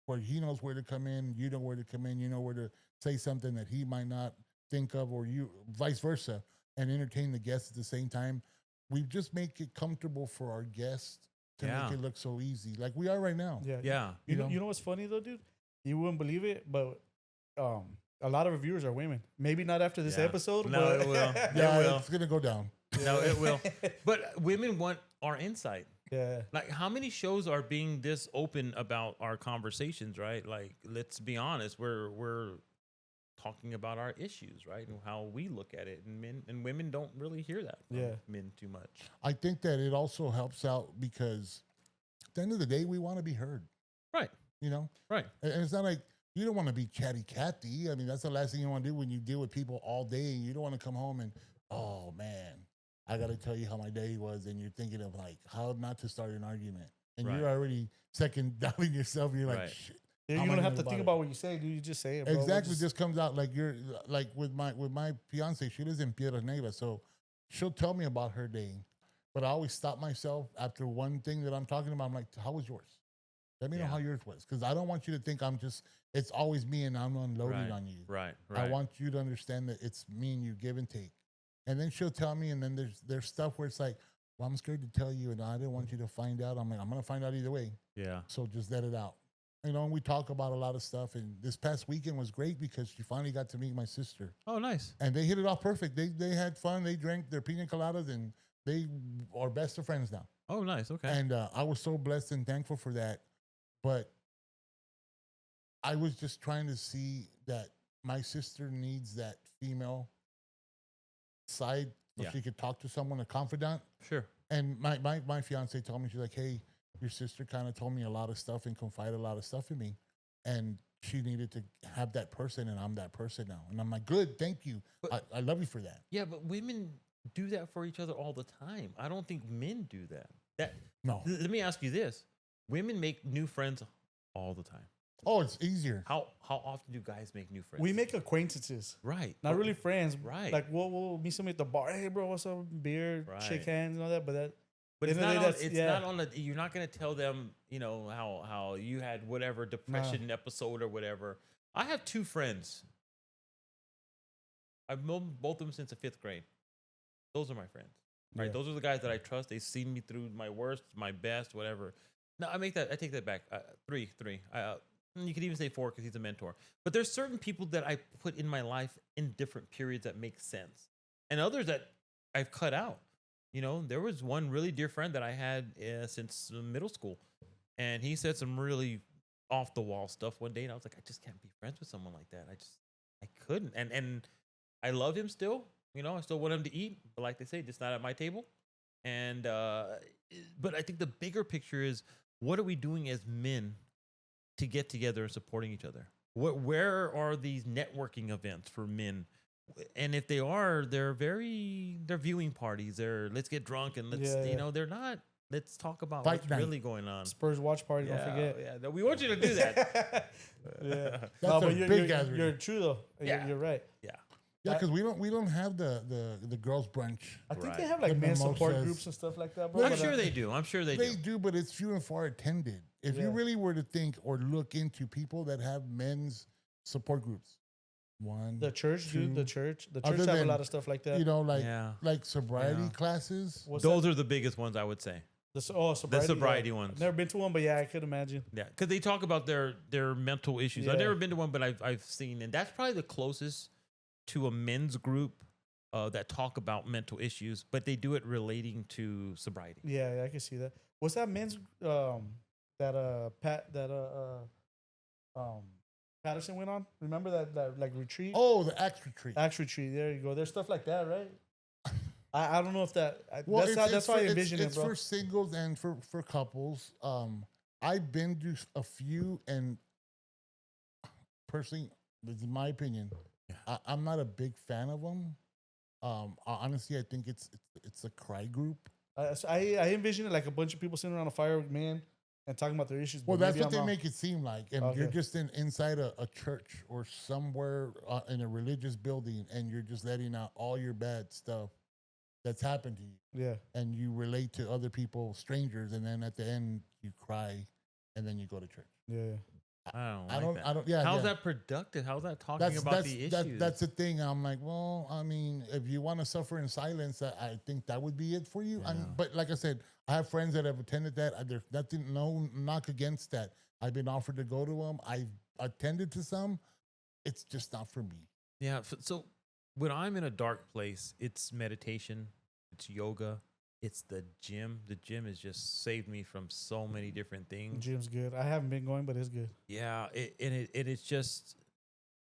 where he knows where to come in, you know where to come in, you know where to say something that he might not think of, or you vice versa, and entertain the guests at the same time. We just make it comfortable for our guests to Yeah. make it look so easy, like we are right now. Yeah. Yeah. You know, know? you know what's funny though, dude? You wouldn't believe it, but a lot of reviewers are women. Maybe not after this Yeah. episode. No, but it will. Yeah, It will. it's gonna go down. No, it will. But women want our insight. Yeah. Like, how many shows are being this open about our conversations, right? Like, let's be honest, we're talking about our issues, right, and how we look at it, and men and women don't really hear that from Yeah. men too much. I think that it also helps out because at the end of the day, we want to be heard. Right. You know, Right. and it's not like you don't want to be chatty Cathy. I mean, that's the last thing you want to do when you deal with people all day. You don't want to come home and, oh man, I got to tell you how my day was, and you're thinking of like how not to start an argument, and Right. you're already second doubting yourself. And you're like, Right. shit. Yeah, How you am I don't have gonna to go think about about what you say, dude. You just say it, bro. Exactly, just comes out like you're like with my fiance. She lives in Piedras Negras, so she'll tell me about her day, but I always stop myself after one thing that I'm talking about. I'm like, how was yours? Let me know Yeah. how yours was, because I don't want you to think it's always me and I'm unloading Right. on you. Right. I Right. want you to understand that it's me and you, give and take. And then she'll tell me, and then there's stuff where it's like, well, I'm scared to tell you, and I didn't want you to find out. I'm like, I'm gonna find out either way, Yeah. so just let it out. You know, and we talk about a lot of stuff. And this past weekend was great because she finally got to meet my sister, Oh, nice. and they hit it off perfect. They had fun. They drank their pina coladas, and they are best of friends now. Oh, nice. Okay. And I was so blessed and thankful for that. But I was just trying to see that my sister needs that female side so Yeah. she could talk to someone, a confidant. Sure. And my fiance told me, she's like, hey, your sister kind of told me a lot of stuff and confided a lot of stuff in me. And she needed to have that person, and I'm that person now. And I'm like, good, thank you. But- I love you for that. Yeah, but women do that for each other all the time. I don't think men do that. No. Let me ask you this: women make new friends all the time. Oh, it's easier. How often do guys make new friends? We make acquaintances, right, not really friends. Right. Like we'll meet somebody at the bar. Hey, bro, what's up? Beer, shake Right. hands, and all that. But that. But End it's of the not day, on. that's- It's yeah. not on. You're not going to tell them, you know, how you had whatever depression episode or whatever. I have two friends. I've known both of them since the 5th grade. Those are my friends. Right. Yeah. Those are the guys that I trust. They've seen me through my worst, my best, whatever. No, I take that back. Three. You could even say 4 because he's a mentor. But there's certain people that I put in my life in different periods that make sense, and others that I've cut out. You know, there was one really dear friend that I had since middle school, and he said some really off the wall stuff one day, and I was like, I just can't be friends with someone like that. I couldn't, and I love him still. You know, I still want him to eat, but like they say, just not at my table. And but I think the bigger picture is, what are we doing as men to get together and supporting each other? Where are these networking events for men? And if they are, they're viewing parties. They're let's get drunk and let's Yeah. you know, they're not. Let's talk about Fight what's night. really going on. Spurs watch party. Don't forget. Yeah, no, we want you to do that. Yeah. That's No, a but big gathering. you're true though. Yeah. You're right. Yeah. Yeah, because we don't have the girls brunch. I think they Right. have like The men's support mimosas. groups and stuff like that, bro. I'm but, sure they do. I'm sure they They do. do, but it's few and far attended. If you Yeah. really were to think or look into people that have men's support groups, one, The church, dude. The two, church. The Other church have a than, lot of stuff like that. you know, like Yeah. like sobriety Yeah. classes. What's Those that? are the biggest ones, I would say. Sobriety. The sobriety yeah. ones. Never been to one, but yeah, I could imagine. Yeah, because they talk about their mental issues. Yeah. I've never been to one, but I've seen, and that's probably the closest to a men's group that talk about mental issues, but they do it relating to sobriety. Yeah, I can see that. What's that men's Patterson went on? Remember that like retreat? Oh, the Axe retreat. Axe retreat. There you go. There's stuff like that, right? I don't know if that. Well, that's how I for- envision it's it, bro. for singles and for couples. I've been to a few, and personally, this is my opinion. Yeah. I'm not a big fan of them. Honestly, I think it's a cry group. I envision it like a bunch of people sitting around a fire with men and talking about their issues. Well, but that's maybe what I'm they wrong. make it seem like, and Okay. you're just inside a church or somewhere in a religious building, and you're just letting out all your bad stuff that's happened to you, Yeah. and you relate to other people, strangers, and then at the end you cry, and then you go to church. Yeah. I don't like that. Yeah. How's yeah. that productive? How's that talking about the issues? That's the thing. I'm like, well, I mean, if you want to suffer in silence, I think that would be it for you. Yeah. But like I said, I have friends that have attended that. There's nothing, no knock against that. I've been offered to go to them. I've attended to some. It's just not for me. Yeah. So when I'm in a dark place, it's meditation, it's yoga, it's the gym. The gym has just saved me from so many different things. Gym's good. I haven't been going, but it's good. Yeah. It's just,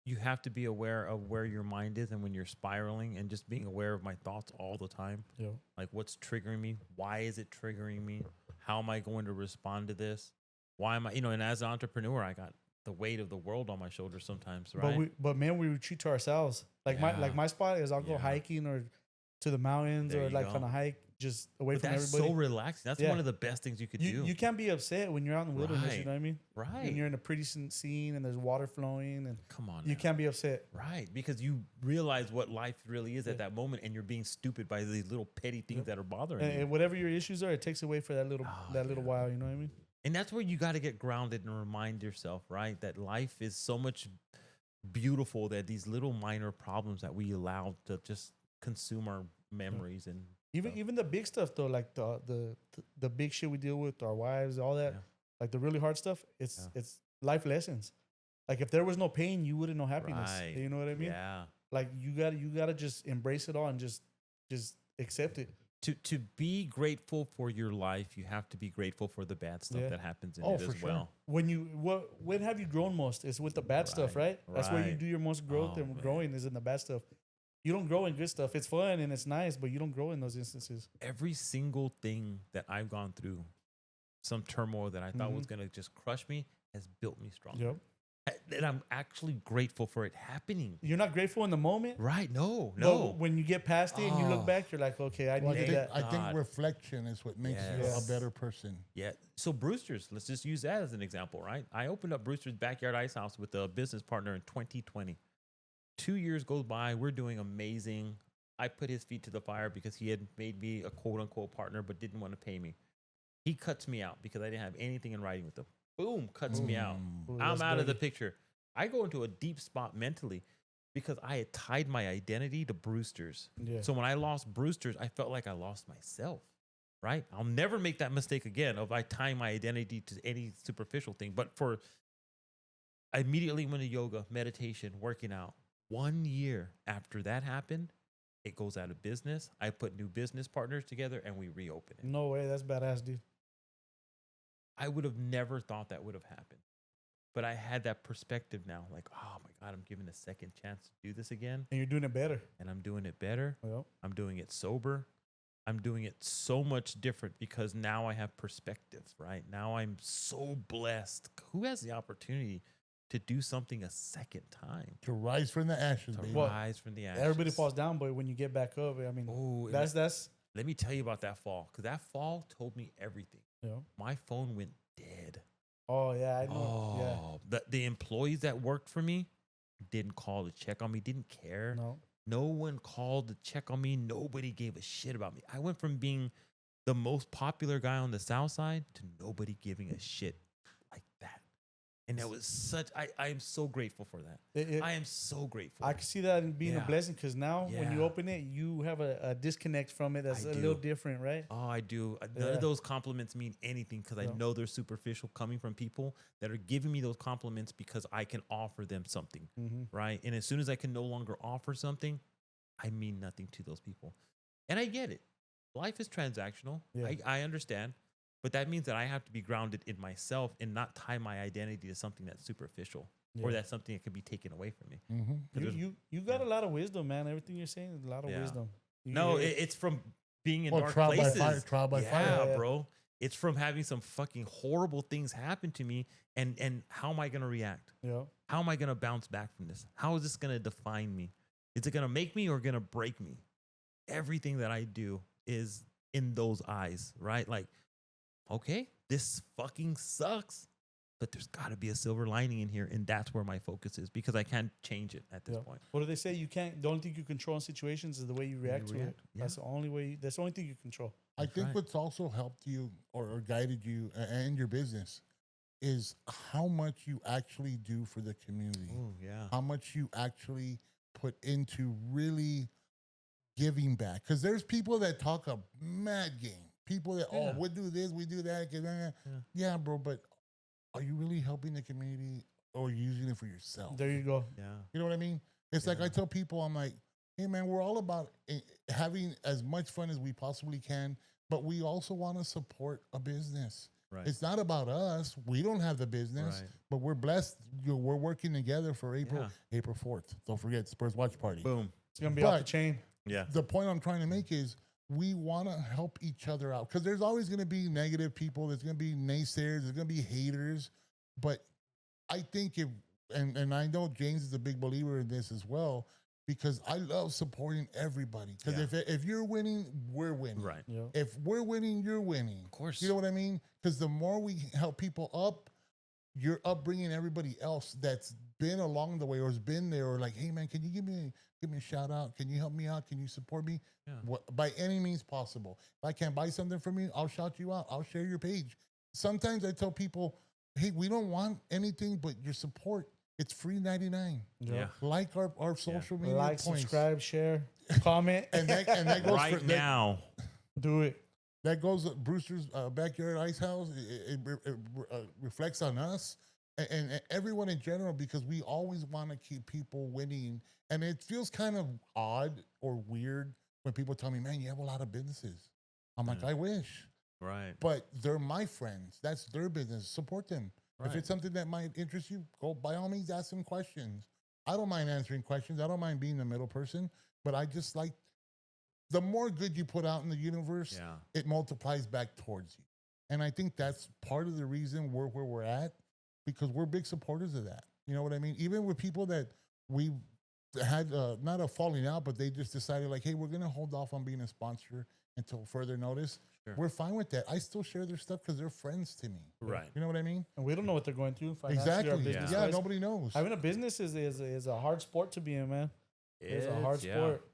you have to be aware of where your mind is and when you're spiraling, and just being aware of my thoughts all the time. Yeah. Like, what's triggering me? Why is it triggering me? How am I going to respond to this? Why am I, and as an entrepreneur, I got the weight of the world on my shoulders sometimes, right? But man, we retreat to ourselves. Like Yeah. my spot is I'll go Yeah. hiking or to the mountains There or you like go. on a hike just away But from that's everybody. so relaxing. That's Yeah. one of the best things you could do. You can't be upset when you're out in the wilderness. You Right. know what I mean? Right. When you're in a pretty scene and there's water flowing and Come on. you now. can't be upset. Right. Because you realize what life really is Yeah. at that moment, and you're being stupid by these little petty things Yep. that are bothering you. And whatever your issues are, it takes away for that little Oh, little yeah. while. You know what I mean? And that's where you got to get grounded and remind yourself, right, that life is so much beautiful, that these little minor problems that we allow to just consume our memories and Even the big stuff though, like the big shit we deal with, our wives, all that, Yeah. like the really hard stuff. It's Yeah. it's life lessons. Like if there was no pain, you wouldn't know happiness. Right. You know what I mean? yeah. Like you gotta just embrace it all and just accept it. To be grateful for your life, you have to be grateful for the bad stuff Yeah. that happens in Oh, it for as sure. well. When have you grown most? It's with the bad stuff, Right, right? That's where you right. do your most growth, Oh, and man. growing is in the bad stuff. You don't grow in good stuff. It's fun and it's nice, but you don't grow in those instances. Every single thing that I've gone through, some turmoil that I thought was going to just crush me, has built me stronger. Yep. And I'm actually grateful for it happening. You're not grateful in the moment. Right. No, But no. when you get past it and you Oh. look back, you're like, okay, I Well, needed that. I think God. reflection is what makes you Yes. a better person. Yeah. So Broosters, let's just use that as an example, right? I opened up Broosters Backyard Icehouse with a business partner in 2020. 2 years goes by. We're doing amazing. I put his feet to the fire because he had made me a quote unquote partner, but didn't want to pay me. He cuts me out because I didn't have anything in writing with him. Boom, cuts me out. Mm. Ooh, I'm that's out of the dirty. picture. I go into a deep spot mentally because I had tied my identity to Broosters. Yeah. So when I lost Broosters, I felt like I lost myself, right? I'll never make that mistake again of I tying my identity to any superficial thing. But I immediately went to yoga, meditation, working out. 1 year after that happened, it goes out of business. I put new business partners together and we reopen it. No way. That's badass, dude. I would have never thought that would have happened. But I had that perspective now, like, oh my God, I'm given a second chance to do this again. And you're doing it better. And I'm doing it better. Well, I'm doing it sober. I'm doing it so much different because now I have perspective, right? Now I'm so blessed. Who has the opportunity to do something a second time? To rise from the ashes, To baby. Well, rise from the ashes. everybody falls down, but when you get back up, I mean, Oh, and that's let me tell you about that fall, because that fall told me everything. you know, My phone went dead. Oh yeah, I know. Oh, the employees that worked for me didn't call to check on me, didn't care. Yeah. No. No one called to check on me. Nobody gave a shit about me. I went from being the most popular guy on the Southside to nobody giving a shit like that. And that was I am so grateful for that. I am so grateful. I can see that in being a Yeah. blessing because now when you Yeah. open it, you have a disconnect from it that's I a do. little different, right? Oh, I do. None Yeah. of those compliments mean anything because I No. know they're superficial coming from people that are giving me those compliments because I can offer them something, right? And as soon as I can no longer offer something, I mean nothing to those people. And I get it. Life is transactional. Yeah. I understand. But that means that I have to be grounded in myself and not tie my identity to something that's superficial or Yeah. that's something that can be taken away from me. You got a lot of wisdom, man. Everything you're saying is a lot of Yeah. wisdom. No, it's from being in Well, dark trial by places. fire, trial by yeah, fire. Yeah. bro. It's from having some fucking horrible things happen to me, and how am I gonna react? Yeah. How am I gonna bounce back from this? How is this gonna define me? Is it gonna make me or gonna break me? Everything that I do is in those eyes, right? Like, okay, this fucking sucks, but there's got to be a silver lining in here, and that's where my focus is because I can't change it at this Yeah. point. What do they say? You can't. The only thing you control in situations is the way you react to it. react, yeah. That's the only way. That's the only thing you control. I That's think right. what's also helped you or guided you and your business is how much you actually do for the community, Oh yeah, how much you actually put into really giving back. Because there's people that talk a mad game. People that, Yeah. we do this, we do that. Yeah, bro, but are you really helping the community or are you using it for yourself? There you go. yeah, You know what I mean? It's like Yeah. I tell people, I'm like, hey, man, we're all about having as much fun as we possibly can, but we also want to support a business. right. It's not about us. We don't have the business, Right. but we're blessed. We're working together for April 4th. Don't forget Spurs Watch Party. Boom. It's gonna be off the But- chain. Yeah, The point I'm trying to make is we want to help each other out because there's always going to be negative people. There's going to be naysayers. There's going to be haters. But I think and I know James is a big believer in this as well because I love supporting everybody. Because if you're winning, we're winning. right. Yeah. If we're winning, you're winning. Of course. You know what I mean? Because the more we help people up, you're upbringing everybody else that's been along the way or has been there or like, hey man, can you give me a shout out? Can you help me out? Can you support me? Yeah. By any means possible. If I can't buy something from you, I'll shout you out. I'll share your page. Sometimes I tell people, hey, we don't want anything but your support. It's free 99. Yeah. Like our social media Like, points. subscribe, share, comment, And that goes Right for, now. do it. that goes Brooster's backyard Icehouse. It reflects on us and everyone in general because we always want to keep people winning. And it feels kind of odd or weird when people tell me, man, you have a lot of businesses. I'm like, Yeah. I wish. Right. But they're my friends. That's their business. Support them. If Right. it's something that might interest you, go by all means ask them questions. I don't mind answering questions. I don't mind being the middle person. But I just like the more good you put out in the universe, Yeah. it multiplies back towards you. And I think that's part of the reason we're where we're at because we're big supporters of that. You know what I mean? Even with people that we had not a falling out, but they just decided like, hey, we're going to hold off on being a sponsor until further notice. Sure. We're fine with that. I still share their stuff because they're friends to me. Right. You know what I mean? And we don't know what they're going through financially or Exactly. business Yeah, wise. nobody knows. Having a business is a hard sport to be in, man. It's a hard yeah. sport.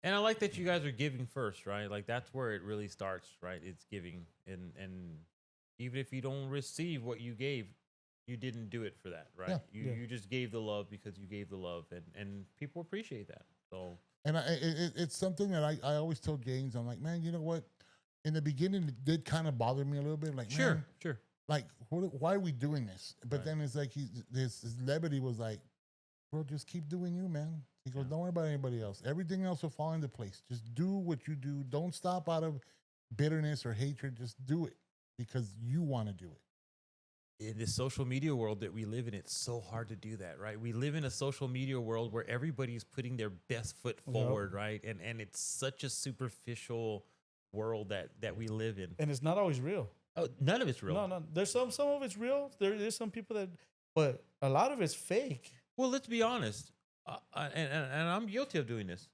And I like that you guys are giving first, right? Like that's where it really starts, right? It's giving, and even if you don't receive what you gave, you didn't do it for that, right? Yeah. You just gave the love because you gave the love, and people appreciate that. So And it's something that I always tell James, I'm like, man, you know what? In the beginning, it did kind of bother me a little bit. Like, man, sure. like, why are we doing this? But Right. then it's like his levity was like, bro, just keep doing you, man. He goes, Yeah. don't worry about anybody else. Everything else will fall into place. Just do what you do. Don't stop out of bitterness or hatred. Just do it because you want to do it. In this social media world that we live in, it's so hard to do that, right? We live in a social media world where everybody's putting their best foot forward, right? And it's such a superficial world that we live in. And it's not always real. Oh, none of it's real. No. There's some of it's real. There's some people that, but a lot of it's fake. Well, let's be honest, and I'm guilty of doing this.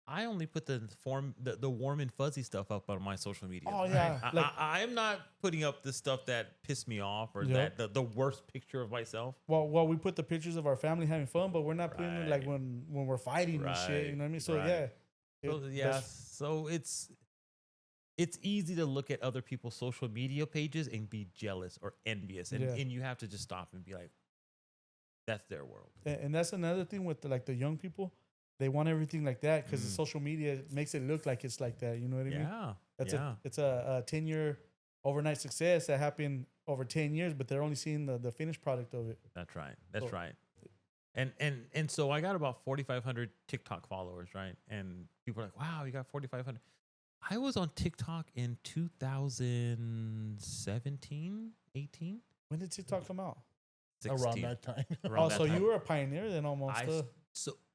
I only put the warm and fuzzy stuff up on my social media. Oh, yeah. right? Like- I'm not putting up the stuff that pissed me off or Yep. that the worst picture of myself. Well, we put the pictures of our family having fun, but we're not putting it like Right. when we're fighting and shit. You know what I mean? So Right. yeah. So, It- yeah, that's- so it's easy to look at other people's social media pages and be jealous or envious, and, Yeah. and you have to just stop and be like, that's their world. And that's another thing with the young people. They want everything like that because the social media makes it look like it's like that. You know what I mean? Yeah, It's a 10-year overnight success that happened over 10 years, but they're only seeing the finished product of it. that's right. That's So- right. And so I got about 4,500 TikTok followers, right? And people are like, wow, you got 4,500. I was on TikTok in 2017, 18, When did TikTok come out? 16. Around that time. Around Oh, that so time. you were a pioneer then almost.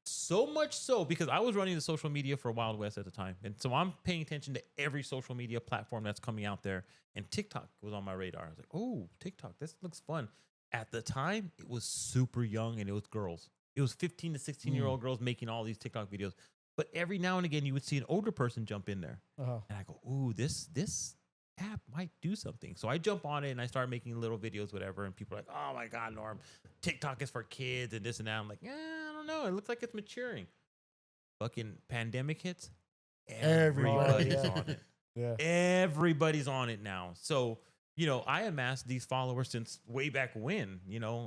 So much so because I was running the social media for Wild West at the time, and so I'm paying attention to every social media platform that's coming out there. And TikTok was on my radar. I was like, "Oh, TikTok, this looks fun." At the time, it was super young, and it was girls. It was 15 to 16-year-old girls making all these TikTok videos. But every now and again, you would see an older person jump in there, Uh-huh. and I go, "Ooh, this app might do something." So I jump on it and I start making little videos, whatever. And people are like, "Oh my God, Norm, TikTok is for kids and this and that." I'm like, I don't know. It looks like it's maturing. Fucking pandemic hits. Everybody's Everybody. on it. Yeah. Everybody's on it now. So, I amassed these followers since way back when,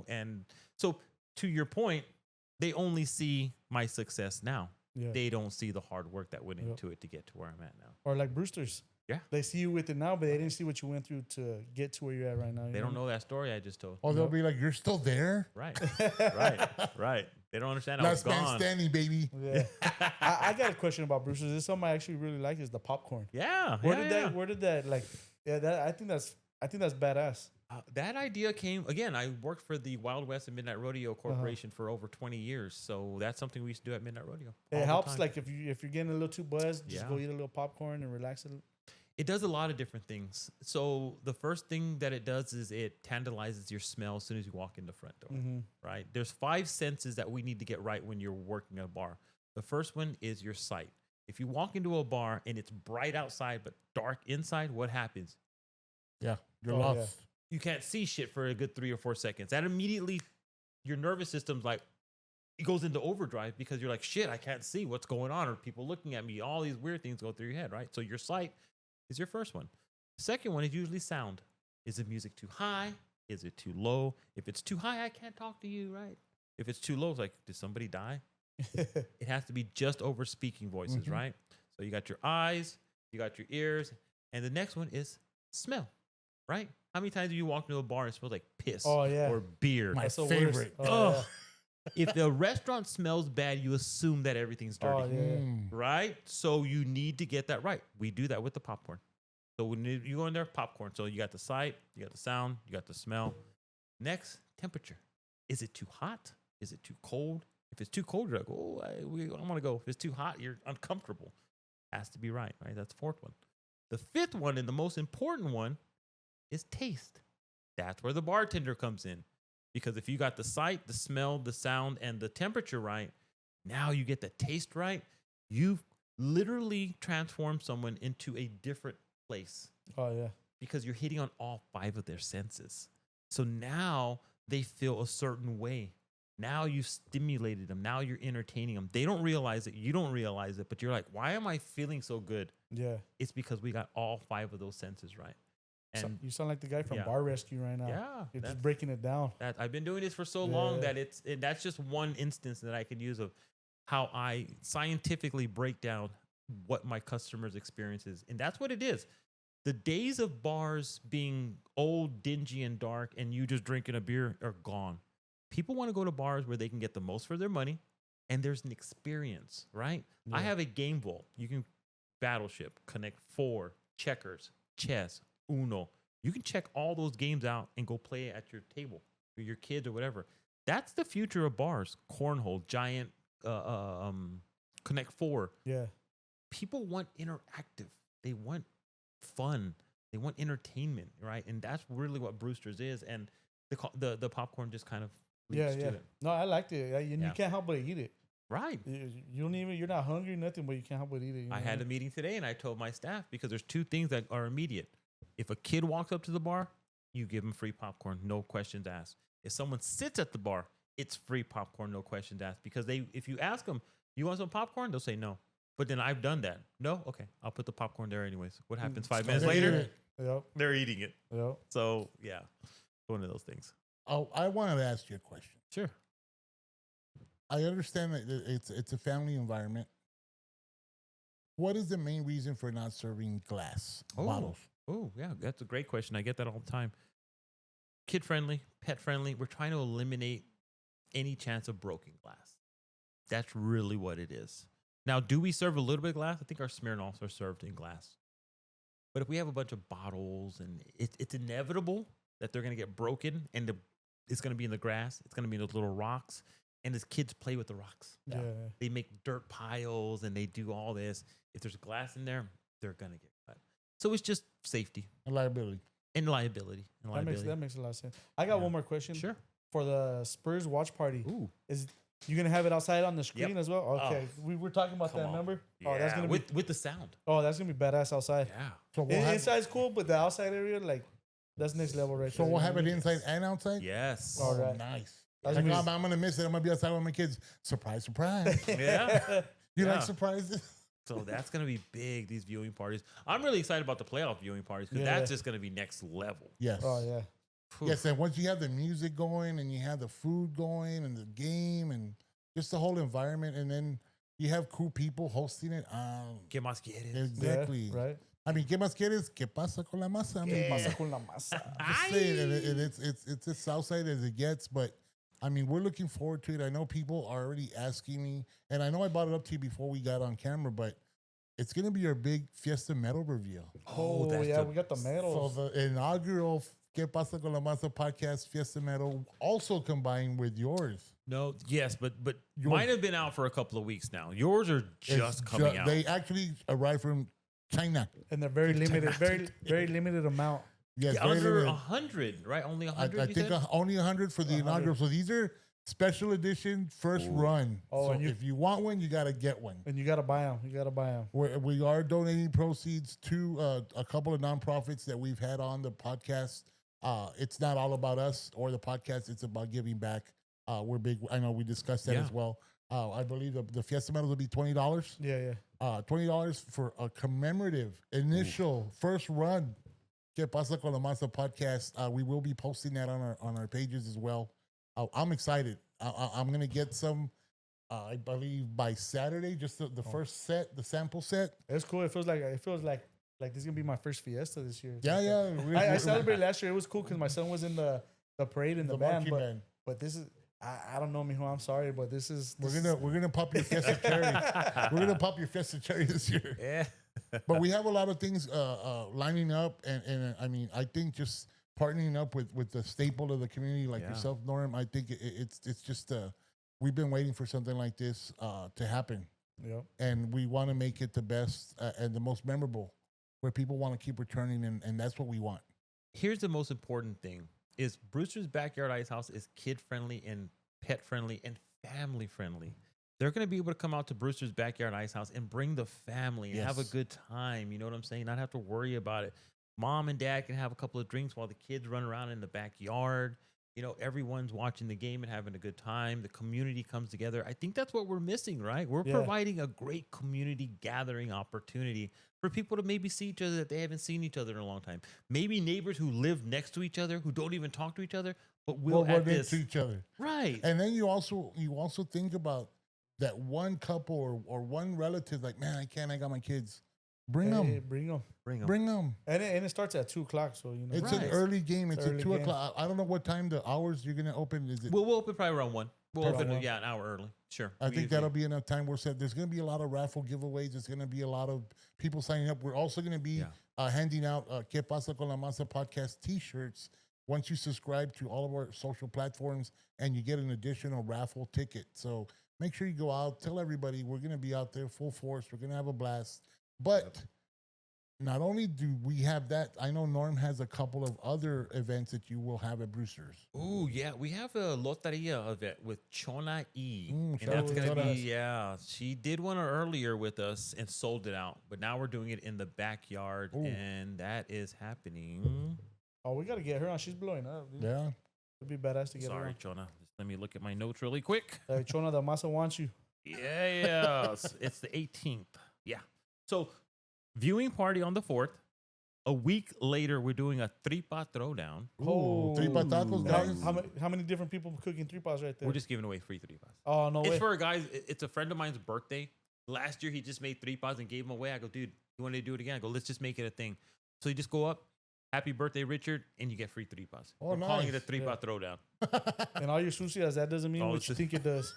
and so to your point, they only see my success now. Yeah. They don't see the hard work that went Yep. into it to get to where I'm at now. Or like Broosters. Yeah. They see you with it now, but they didn't see what you went through to get to where you're at right now. They don't know that story I just told. Oh, they'll be like, "You're still there? Right. Right. They don't understand I was Last man gone. standing, baby." Yeah. I got a question about Broosters. This is something I actually really like is the popcorn. Yeah. Where did that like? Yeah, that I think that's badass. That idea came again. I worked for the Wild West and Midnight Rodeo Corporation for over 20 years, so that's something we used to do at Midnight Rodeo. all It the helps time. like if you're getting a little too buzzed, just Yeah. go eat a little popcorn and relax a little. It does a lot of different things. So the first thing that it does is it tantalizes your smell as soon as you walk in the front door. Mm-hmm. Right? There's 5 senses that we need to get right when you're working at a bar. The first one is your sight. If you walk into a bar and it's bright outside but dark inside, what happens? Yeah, you're Oh, lost. yeah. You can't see shit for a good 3 or 4 seconds. That immediately, your nervous system's like, it goes into overdrive because you're like, shit, I can't see what's going on, or people looking at me. All these weird things go through your head, right? So your sight is your first one. Second one is usually sound. Is the music too high? Is it too low? If it's too high, I can't talk to you, right? If it's too low, it's like, did somebody die? It has to be just over speaking voices, Mhm. right? So you got your eyes, you got your ears, and the next one is smell, right? How many times do you walk into a bar and it smells like piss Oh, yeah. or beer? My That's the favorite. worst. Oh, if the restaurant smells bad, you assume that everything's dirty, Oh, yeah. right? So you need to get that right. We do that with the popcorn. So when you go in there, popcorn. So you got the sight, you got the sound, you got the smell. Next, temperature. Is it too hot? Is it too cold? If it's too cold, you're like, oh, I want to go. If it's too hot, you're uncomfortable. Has to be right? That's the fourth one. The fifth one and the most important one is taste. That's where the bartender comes in. Because if you got the sight, the smell, the sound, and the temperature right, now you get the taste right, you've literally transformed someone into a different place Oh yeah. because you're hitting on all 5 of their senses. So now they feel a certain way. Now you've stimulated them. Now you're entertaining them. They don't realize it. You don't realize it, but you're like, why am I feeling so good? Yeah. It's because we got all 5 of those senses right. And You sound like the guy from Yeah. Bar Rescue right now. yeah, You're that's- just breaking it down. that I've been doing this for so long Yeah. that that's just one instance that I can use of how I scientifically break down what my customers' experience is. And that's what it is. The days of bars being old, dingy, and dark, and you just drinking a beer are gone. People want to go to bars where they can get the most for their money, and there's an experience, right? I Yeah. have a game vault. You can Battleship, Connect 4, checkers, chess, Uno. You can check all those games out and go play at your table with your kids or whatever. That's the future of bars. Cornhole, giant, Connect 4. Yeah. People want interactive. They want fun. They want entertainment, right? And that's really what Broosters is. And the popcorn just kind of leads Yeah. to Yeah. it. No, I liked it. And Yeah. you can't help but eat it. Right. You don't even, you're not hungry, nothing, but you can't help but eat it. I had a meeting today, and I told my staff, because there's two things that are immediate. If a kid walks up to the bar, you give them free popcorn, no questions asked. If someone sits at the bar, it's free popcorn, no questions asked. Because if you ask them, you want some popcorn? They'll say no. But then I've done that. No? Okay, I'll put the popcorn there anyways. What happens 5 minutes later? Yep. They're eating it. Yep. So, yeah, one of those things. Oh, I wanted to ask you a question. Sure. I understand that it's a family environment. What is the main reason for not serving glass bottles? Oh, yeah, that's a great question. I get that all the time. Kid friendly, pet friendly. We're trying to eliminate any chance of broken glass. That's really what it is. Now, do we serve a little bit of glass? I think our Smirnoffs are served in glass. But if we have a bunch of bottles, and it's inevitable that they're going to get broken, and it's going to be in the grass, it's going to be in those little rocks, and as kids play with the rocks. Yeah. They make dirt piles, and they do all this. If there's glass in there, they're going to get cut. So it's just safety. And liability. And liability. That makes a lot of sense. I got one more question. Sure. For the Spurs watch party. Ooh. Is you gonna have it outside on the screen Yep. as well? Okay. We were talking about Come that, on. remember? Yeah, Oh, that's gonna be with the sound. that's gonna be badass outside. Yeah. So we'll have, Inside's cool, but the outside area, like, that's next level right so there. we'll you know have what I it mean? inside and outside? Yes. All Oh, right. nice. That's Like, gonna I'm going to miss it. I'm going to be outside with my kids. Surprise, surprise. Yeah. You Yeah. like surprises? So that's going to be big, these viewing parties. I'm really excited about the playoff viewing parties, because Yeah. that's just going to be next level. Yes. Oh yeah. Phew. Yes, and once you have the music going and you have the food going and the game and just the whole environment, and then you have cool people hosting it. ¿Qué más quieres? Exactly. Yeah, right. I mean, ¿qué más quieres? ¿Qué pasa con la masa? I mean, ¿Qué pasa con la masa? just saying, and it's as Southside as it gets, but I mean, we're looking forward to it. I know people are already asking me, and I know I brought it up to you before we got on camera, but it's going to be our big Fiesta Medal reveal. Oh, that's yeah, the- we got the So medals. the inaugural ¿Qué pasa con la masa podcast Fiesta Medal also combined with yours. No, yes, but Yours- mine have been out for a couple of weeks now. Yours are just coming out. They actually arrived from China. And they're very limited, very limited amount. Yes, Yeah, very under limited. 100, right? Only I 100, think only 100 for the 100. inaugural. So these are special edition first run. Oh, so and if you want one, you got to get one. And you gotta buy them. We are donating proceeds to a couple of nonprofits that we've had on the podcast. It's not all about us or the podcast. It's about giving back. We're big. I know we discussed that Yeah. as well. I believe the Fiesta medals will be $20. Yeah. $20 for a commemorative initial first run. ¿Qué pasa con la masa podcast? We will be posting that on our pages as well. I'm excited. I'm gonna get some. I believe by Saturday, just the first set, the sample set. It's cool. It feels like this is gonna be my first fiesta this year. Yeah. I celebrated last year. It was cool because my son was in the parade in the band. monkey band. But this is I don't know, mijo. I'm sorry, but this is We're gonna pop your Fiesta cherry. We're gonna pop your Fiesta cherry this year. Yeah. But we have a lot of things lining up, and I mean, I think just partnering up with the staple of the community like yourself, Norm. I think it's just we've been waiting for something like this to happen, and we want to make it the best and the most memorable, where people want to keep returning, and that's what we want. Here's the most important thing: is Brooster's Backyard Icehouse is kid friendly and pet friendly and family friendly. They're going to be able to come out to Brooster's Backyard Icehouse and bring the family and have a good time. You know what I'm saying? Not have to worry about it. Mom and dad can have a couple of drinks while the kids run around in the backyard. You know, everyone's watching the game and having a good time. The community comes together. I think that's what we're missing, right? We're providing a great community gathering opportunity for people to maybe see each other that they haven't seen each other in a long time. Maybe neighbors who live next to each other, who don't even talk to each other, but will at run this. into each other, Right. and then you also think about that one couple or one relative, like, man, I can't. I got my kids. Bring them. Bring them. Bring them. And it starts at 2:00, so you know. It's Right. an early game. It's Early at 2 game. o'clock. I don't know what time the hours you're gonna open. Is it? We'll open probably around 1. We'll Around open, 1. an hour early. Sure. I We think usually- that'll be enough time. We're set. There's going to be a lot of raffle giveaways. There's going to be a lot of people signing up. We're also going to be handing out ¿Qué pasa con la masa podcast T-shirts once you subscribe to all of our social platforms, and you get an additional raffle ticket. So make sure you go out. Tell everybody we're going to be out there full force. We're going to have a blast. But not only do we have that, I know Norm has a couple of other events that you will have at Broosters. Oh yeah, we have a loteria event with Chona E, and shout out that's to gonna Chona. be she did one earlier with us and sold it out, but now we're doing it in the backyard, Ooh. and that is happening. Oh, we gotta get her on. She's blowing up, dude. Yeah. It'd be badass to get her Sorry, on. Chona. Just let me look at my notes really quick. Hey, Chona, the Masa wants you. Yes, it's the 18th. Yeah. So, viewing party on the 4th. A week later, we're doing a tripa throwdown. Ooh, tripa tacos, How, guys. how many different people cooking tripas right there? We're just giving away free tripas. Oh, no It's way. for a guys. It's a friend of mine's birthday. Last year, he just made tripas and gave them away. I go, dude, you want to do it again? I go, let's just make it a thing. So you just go up, happy birthday, Richard, and you get free tripas. Oh, We're calling it a nice. tripa throwdown. And all your sucias, that doesn't mean Oh, what it's you just- think it does.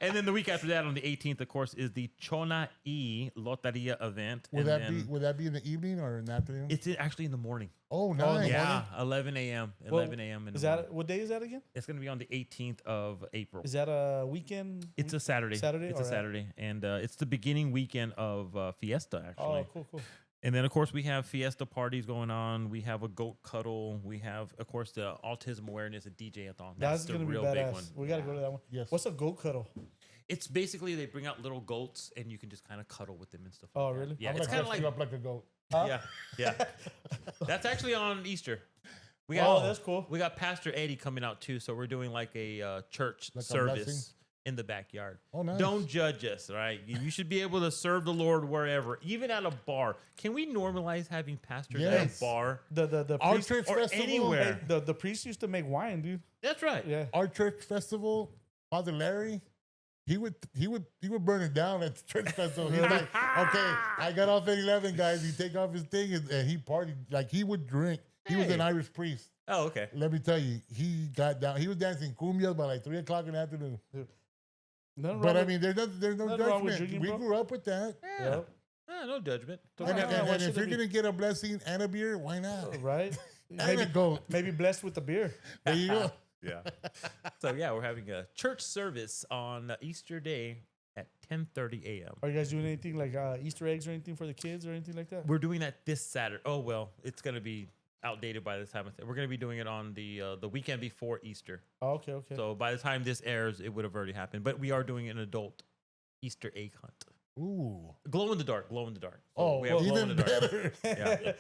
And then the week after that, on the 18th, of course, is the Chona E Loteria event. Would And that then be in the evening or in the afternoon? It's actually in the morning. Oh, in the nice. morning? Yeah, 11 a.m. 11 a.m. in Is the morning. that what day is that again? It's going to be on the 18th of April. Is that a weekend? It's a Saturday. Saturday? It's a Alright. Saturday. And it's the beginning weekend of Fiesta, actually. Oh, cool, cool. And then, of course, we have Fiesta parties going on. We have a goat cuddle. We have, of course, the autism awareness and DJ-a-thon. That's the gonna be real badass. big one. We gotta go to that one. Yes. What's a goat cuddle? It's basically they bring out little goats and you can just kind of cuddle with them and stuff. Oh, like that. really? Yeah, I'm it's gonna kind of dress like you up like a goat. Huh? yeah. That's actually on Easter. We Oh, got that's cool. we got Pastor Eddie coming out too, so we're doing like a church Like a service blessing? in the backyard. Oh, nice. Don't judge us, right? You should be able to serve the Lord wherever, even at a bar. Can we normalize having pastors at Yes. a bar? The Our priest, church or festival. anywhere. hey, the priest used to make wine, dude. That's right. Yeah. Our church festival, Father Larry, he would burn it down at the church festival. He's like, okay, I got off at 11, guys. He take off his thing and he partied like he would drink. He was an Hey. Irish priest. Oh, okay. Let me tell you, he got down. He was dancing cumbias by like 3 o'clock in the afternoon. Nothing But wrong I with- mean, there's no nothing wrong with judgment. drinking, We bro. grew up with that. Yeah. Yep. No judgment. Don't And, matter. and- Why and should if it you're be? gonna get a blessing and a beer, why not? Right? And a maybe, goat. maybe blessed with the beer. There you go. Yeah. So yeah, we're having a church service on Easter Day at 10:30 a.m. Are you guys doing anything like Easter eggs or anything for the kids or anything like that? We're doing that this Saturday. Oh well, it's gonna be outdated by the time. We're gonna be doing it on the weekend before Easter. Oh, okay, okay. So by the time this airs, it would have already happened. But we are doing an adult Easter egg hunt. Ooh. Glow in the dark. Glow in the dark. So Oh, we have glow in even the dark. better. Yeah.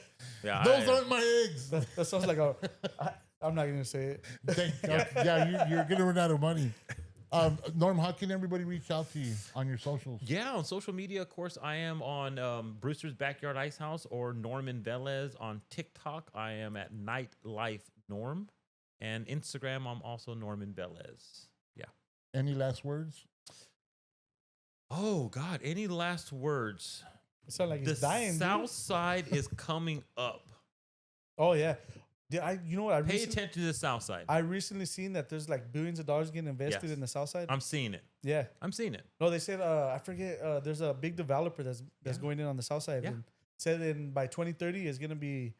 Yeah. Those aren't my eggs. that sounds like a. I'm not gonna say it. You're gonna run out of money. Norm, how can everybody reach out to you on your socials? Yeah, on social media, of course, I am on Brooster's Backyard Icehouse or Norman Velez. On TikTok, I am at Nightlife Norm. And Instagram, I'm also Norman Velez. Yeah. Any last words? Oh, God. Any last words? It sounds like The it's dying. South Dude. Side is coming up. Oh yeah. You know what? I Pay recently, attention to the South Side. I recently seen that there's like billions of dollars getting invested Yes. in the South Side. I'm seeing it. Yeah. I'm seeing it. No, they said I forget. There's a big developer that's Yeah. going in on the South Side. Yeah. And said by 2030 is gonna be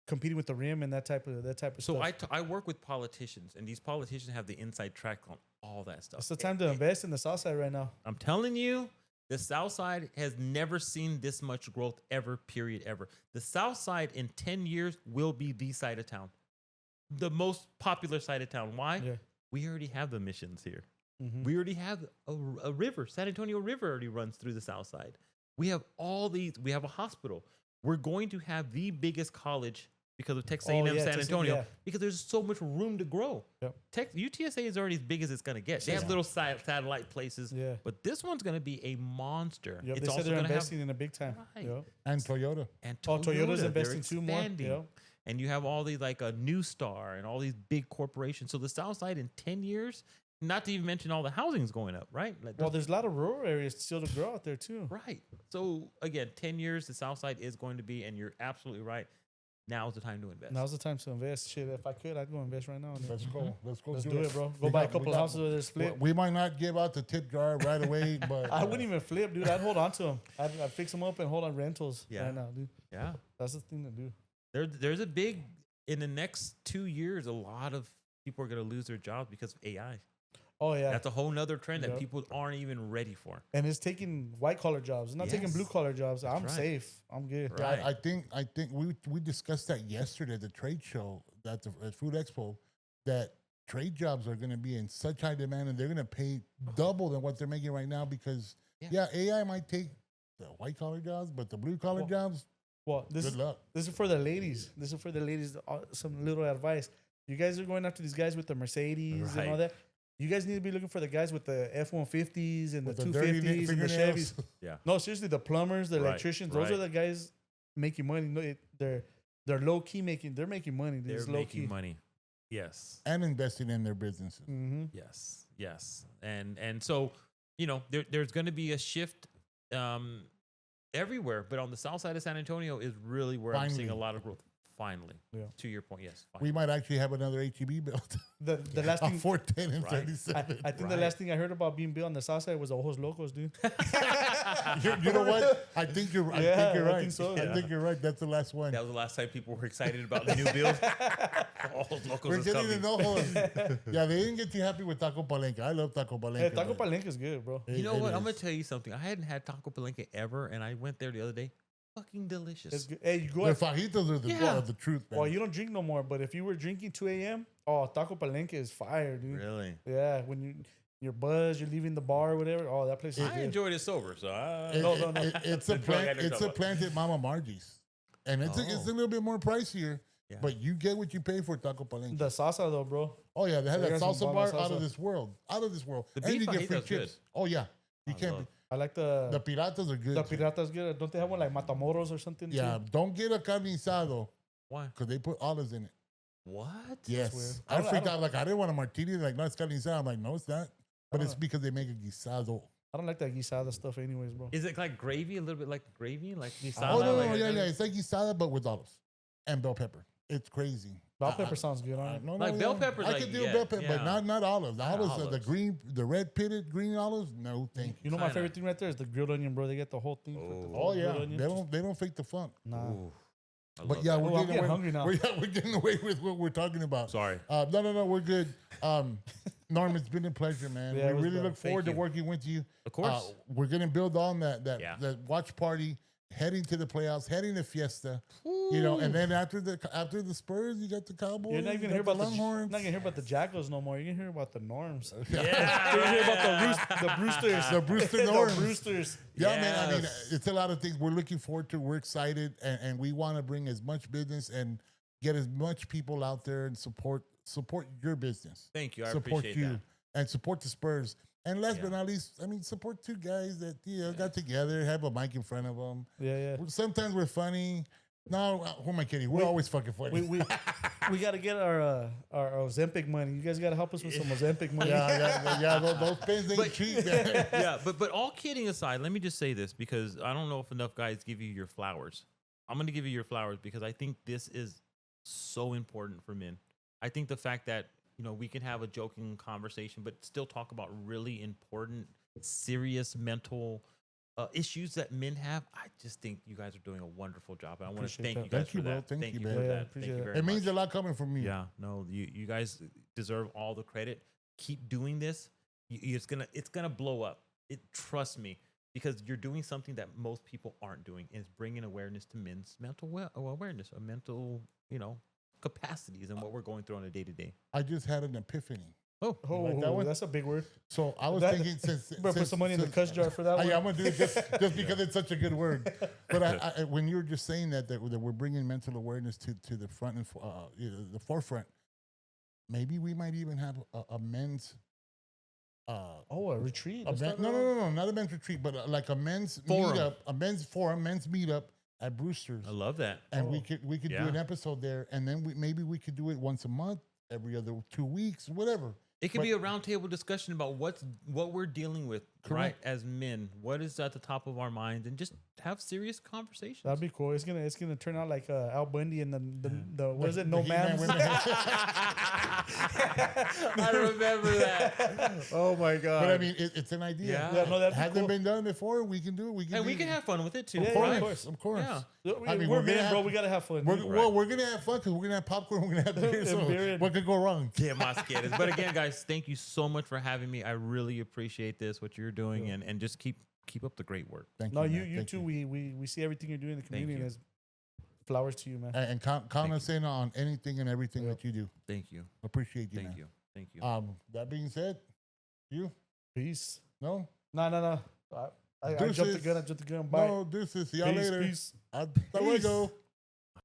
competing with the Rim and that type of So stuff. I work with politicians, and these politicians have the inside track on all that stuff. It's the time to invest in the South Side right now. I'm telling you, the South Side has never seen this much growth ever, period, ever. The South Side in 10 years will be the side of town, the most popular side of town. Why? Yeah. We already have the missions here. Mhm. We already have a river. San Antonio River already runs through the South Side. We have all these. We have a hospital. We're going to have the biggest college because of Texas A&M yeah, San Texas, Antonio yeah. because there's so much room to grow. Yep. UTSA is already as big as it's going to get. They have Yeah. little satellite places, Yeah. but this one's going to be a monster. Yep. It's They said also they're going to have investing in a big time. Right. Yep. And Toyota. and Oh, Toyota's they're investing too more. expanding. Yep. And you have all these like a New Star and all these big corporations. So the South Side in 10 years, not to even mention all the housing's going up, right? Like Well, there's a lot of rural areas still to grow out there too. right. So again, 10 years, the South Side is going to be, and you're absolutely right. Now is the time to invest. Now's the time to invest. Shit, if I could, I'd go invest right now. Let's go. Let's go. Let's do it, bro. Go We buy a got- couple we got- houses where there's flip. We might not give out the tip jar right away, but I wouldn't even flip, dude. I'd hold on to them. I'd fix them up and hold on rentals Yeah. right now, dude. Yeah. That's the thing to do. There's a big, in the next 2 years, a lot of people are going to lose their jobs because of AI. Oh yeah, That's a whole nother trend that Yep. people aren't even ready for. and it's taking white collar jobs. It's not taking Yes. blue collar jobs. I'm right. safe. I'm good. Right. Yeah, I think we discussed that yesterday at the trade show at the at Food Expo, that trade jobs are going to be in such high demand and they're going to pay double than what they're making right now because Yeah. AI might take the white collar jobs, but the blue collar Well, jobs, Well, good luck. this is for the ladies. This is for the ladies. Some little advice. You guys are going after these guys with the Mercedes and all Right. that. You guys need to be looking for the guys with the F-150s and With the the dirty 250s and the fingernails. Chevys. Yeah. No, seriously, the plumbers, the Right, electricians, those are right. the guys making money. No, they're low key making. They're making money. They're It's low making key. money. Yes. And investing in their businesses. Mm-hmm. Yes. Yes. And so, you know, there's going to be a shift everywhere, but on the south side of San Antonio is really where I'm seeing a Finally. lot of growth. Finally. Yeah. To your point, yes. We might actually have another HEB built. The last A thing 410 and Right. 37. I think the Right. last thing I heard about being built on the south side was Ojos Locos, dude. You know what? I think you're right. Yeah, I think you're I right. think so. I think you're right. That's the last one. That was the last time people were excited about the new build. All those locals We're is getting coming. to know him. Yeah, they didn't get too happy with Taco Palenque. I love Taco Palenque. Hey, Taco but Palenque is good, bro. it- You know it what? I'm is. gonna tell you something. I hadn't had Taco Palenque ever, and I went there the other day. Fucking delicious. It's good. Hey, you go The at, fajitas are the, Yeah. the truth, man. well, you don't drink no more, but if you were drinking 2 a.m., oh, Taco Palenque is fire, dude. Really? Yeah, when you're buzzed, you're leaving the bar or whatever. Oh, that place is I good. enjoyed it sober, so It- No, it's a The drug plant. addict It's a talk plant at Mama Margie's, and it's a Oh. little bit more pricier. Yeah. But you get what you pay for Taco Palenque. The salsa though, bro. Oh yeah, they have They that got some salsa bomb bar out salsa. of this world, out of this world, The and beef you get free fajita's good. chips. Oh yeah, you I can't. love- I like The the piratas are good. too. piratas good. Don't they have one like Matamoros or something? Yeah, too? don't get a carnizado Why? because they put olives in it. What? Yes, weird. I I don't- freaked out. Like I didn't want a martini. Like no, it's carnizado. I'm like no, it's not. But it's don't because they make a guisado. I don't like that guisada stuff, anyways, bro. Is it like gravy? A little bit like gravy, like Oh no, like yeah. It's like guisada but with olives and bell pepper. It's crazy. Bell pepper sounds good on it. No, Like bell peppers, I like, could do yeah, bell pepper, but yeah. not olives. The Not olives, are the olives. green, the red pitted green olives. No, thank you. You know my Kinda. favorite thing right there is the grilled onion, bro. They get the whole thing. Oh. Oh yeah, grilled onion. they don't fake the funk. Nah. Ooh, I But love yeah, that. we're Oh, I'm getting getting away, hungry now. We're getting away with what we're talking about. Sorry. No, we're good. Norm, it's been a pleasure, man. Yeah, it we was really good. look forward to you. working with you. Of course. We're gonna build on that Yeah. that watch party, heading to the playoffs, heading to Fiesta. You know, and then after the Spurs, you got the Cowboys. You're not you gonna got hear about the Longhorns. not gonna hear about the Jackals no more. You're gonna hear about the Norms. yeah. You're gonna hear about the Broosters. The Brooster the Norms. Broosters. Yeah, man. I mean, Yes. it's a lot of things we're looking forward to. We're excited, and we want to bring as much business and get as much people out there and support your business. Thank you. I support appreciate you that. and support the Spurs. And last but Yeah. not least, I mean, support two guys that got together, have a mic in front of them. Yeah, yeah. Sometimes we're funny. No, who am I kidding? We're always fucking funny. We got to get our Ozempic money. You guys got to help us with some Ozempic money. yeah. Those pens ain't cheap, man. Yeah, but all kidding aside, let me just say this because I don't know if enough guys give you your flowers. I'm going to give you your flowers because I think this is so important for men. I think the fact that, you know, we can have a joking conversation, but still talk about really important, serious mental issues that men have. I just think you guys are doing a wonderful job. And I want to Appreciate thank that. you guys Thank you, for bro. that. Thank you, for man. Yeah, that. Thank appreciate you it. very It much. means a lot coming from you. Yeah, no, you guys deserve all the credit. Keep doing this. It's gonna blow up. Trust me, because you're doing something that most people aren't doing. And it's bringing awareness to men's mental awareness or mental, capacities and what we're going through on a day to day. I just had an epiphany. Oh, Oh, Like that one? that's a big word. So I was That- thinking since Bro, put some money in the cuss jar for that one. Yeah, I'm gonna do it just because it's such a good word. But I, when you were just saying that we're bringing mental awareness to the front and the forefront, maybe we might even have a men's. Oh, a retreat. No, not a men's retreat, but like a men's Forum. meetup, a men's forum, men's meetup at Broosters, I love that. and Oh. we could do Yeah. an episode there, and then maybe we could do it once a month, every other 2 weeks, whatever. It could be a roundtable discussion about what we're dealing with right? As men, what is at the top of our minds, and just have serious conversations. That'd be cool. It's gonna turn out like Al Bundy and the what is it? The No He-Man man. women. I remember that. Oh my god! But I mean, it's an idea. Yeah. Yeah, no, that'd be Hasn't cool. been done before. We can do it. We can. And do we it. can have fun with it too. Yeah, Of yeah, course, of course. of course. Yeah. I mean, we're we're gonna men, bro. have- We gotta have fun. Well, we're gonna have fun because we're gonna have popcorn. We're gonna have beer. So beer. what could go wrong? Yeah, más quieres. But again, guys, thank you so much for having me. I really appreciate this, what you're doing, and just keep up the great work. Thank No, you. man. you Thank too. We see everything you're doing in the community, you. and it's flowers to you, man. And count us in on anything and everything that you do. Thank you. Appreciate you. Thank man. you. Thank you. That being said, you Peace. no No. I jumped the Deuces. gun. Bye. no. This is y'all Peace, later. peace. Hasta Peace. luego.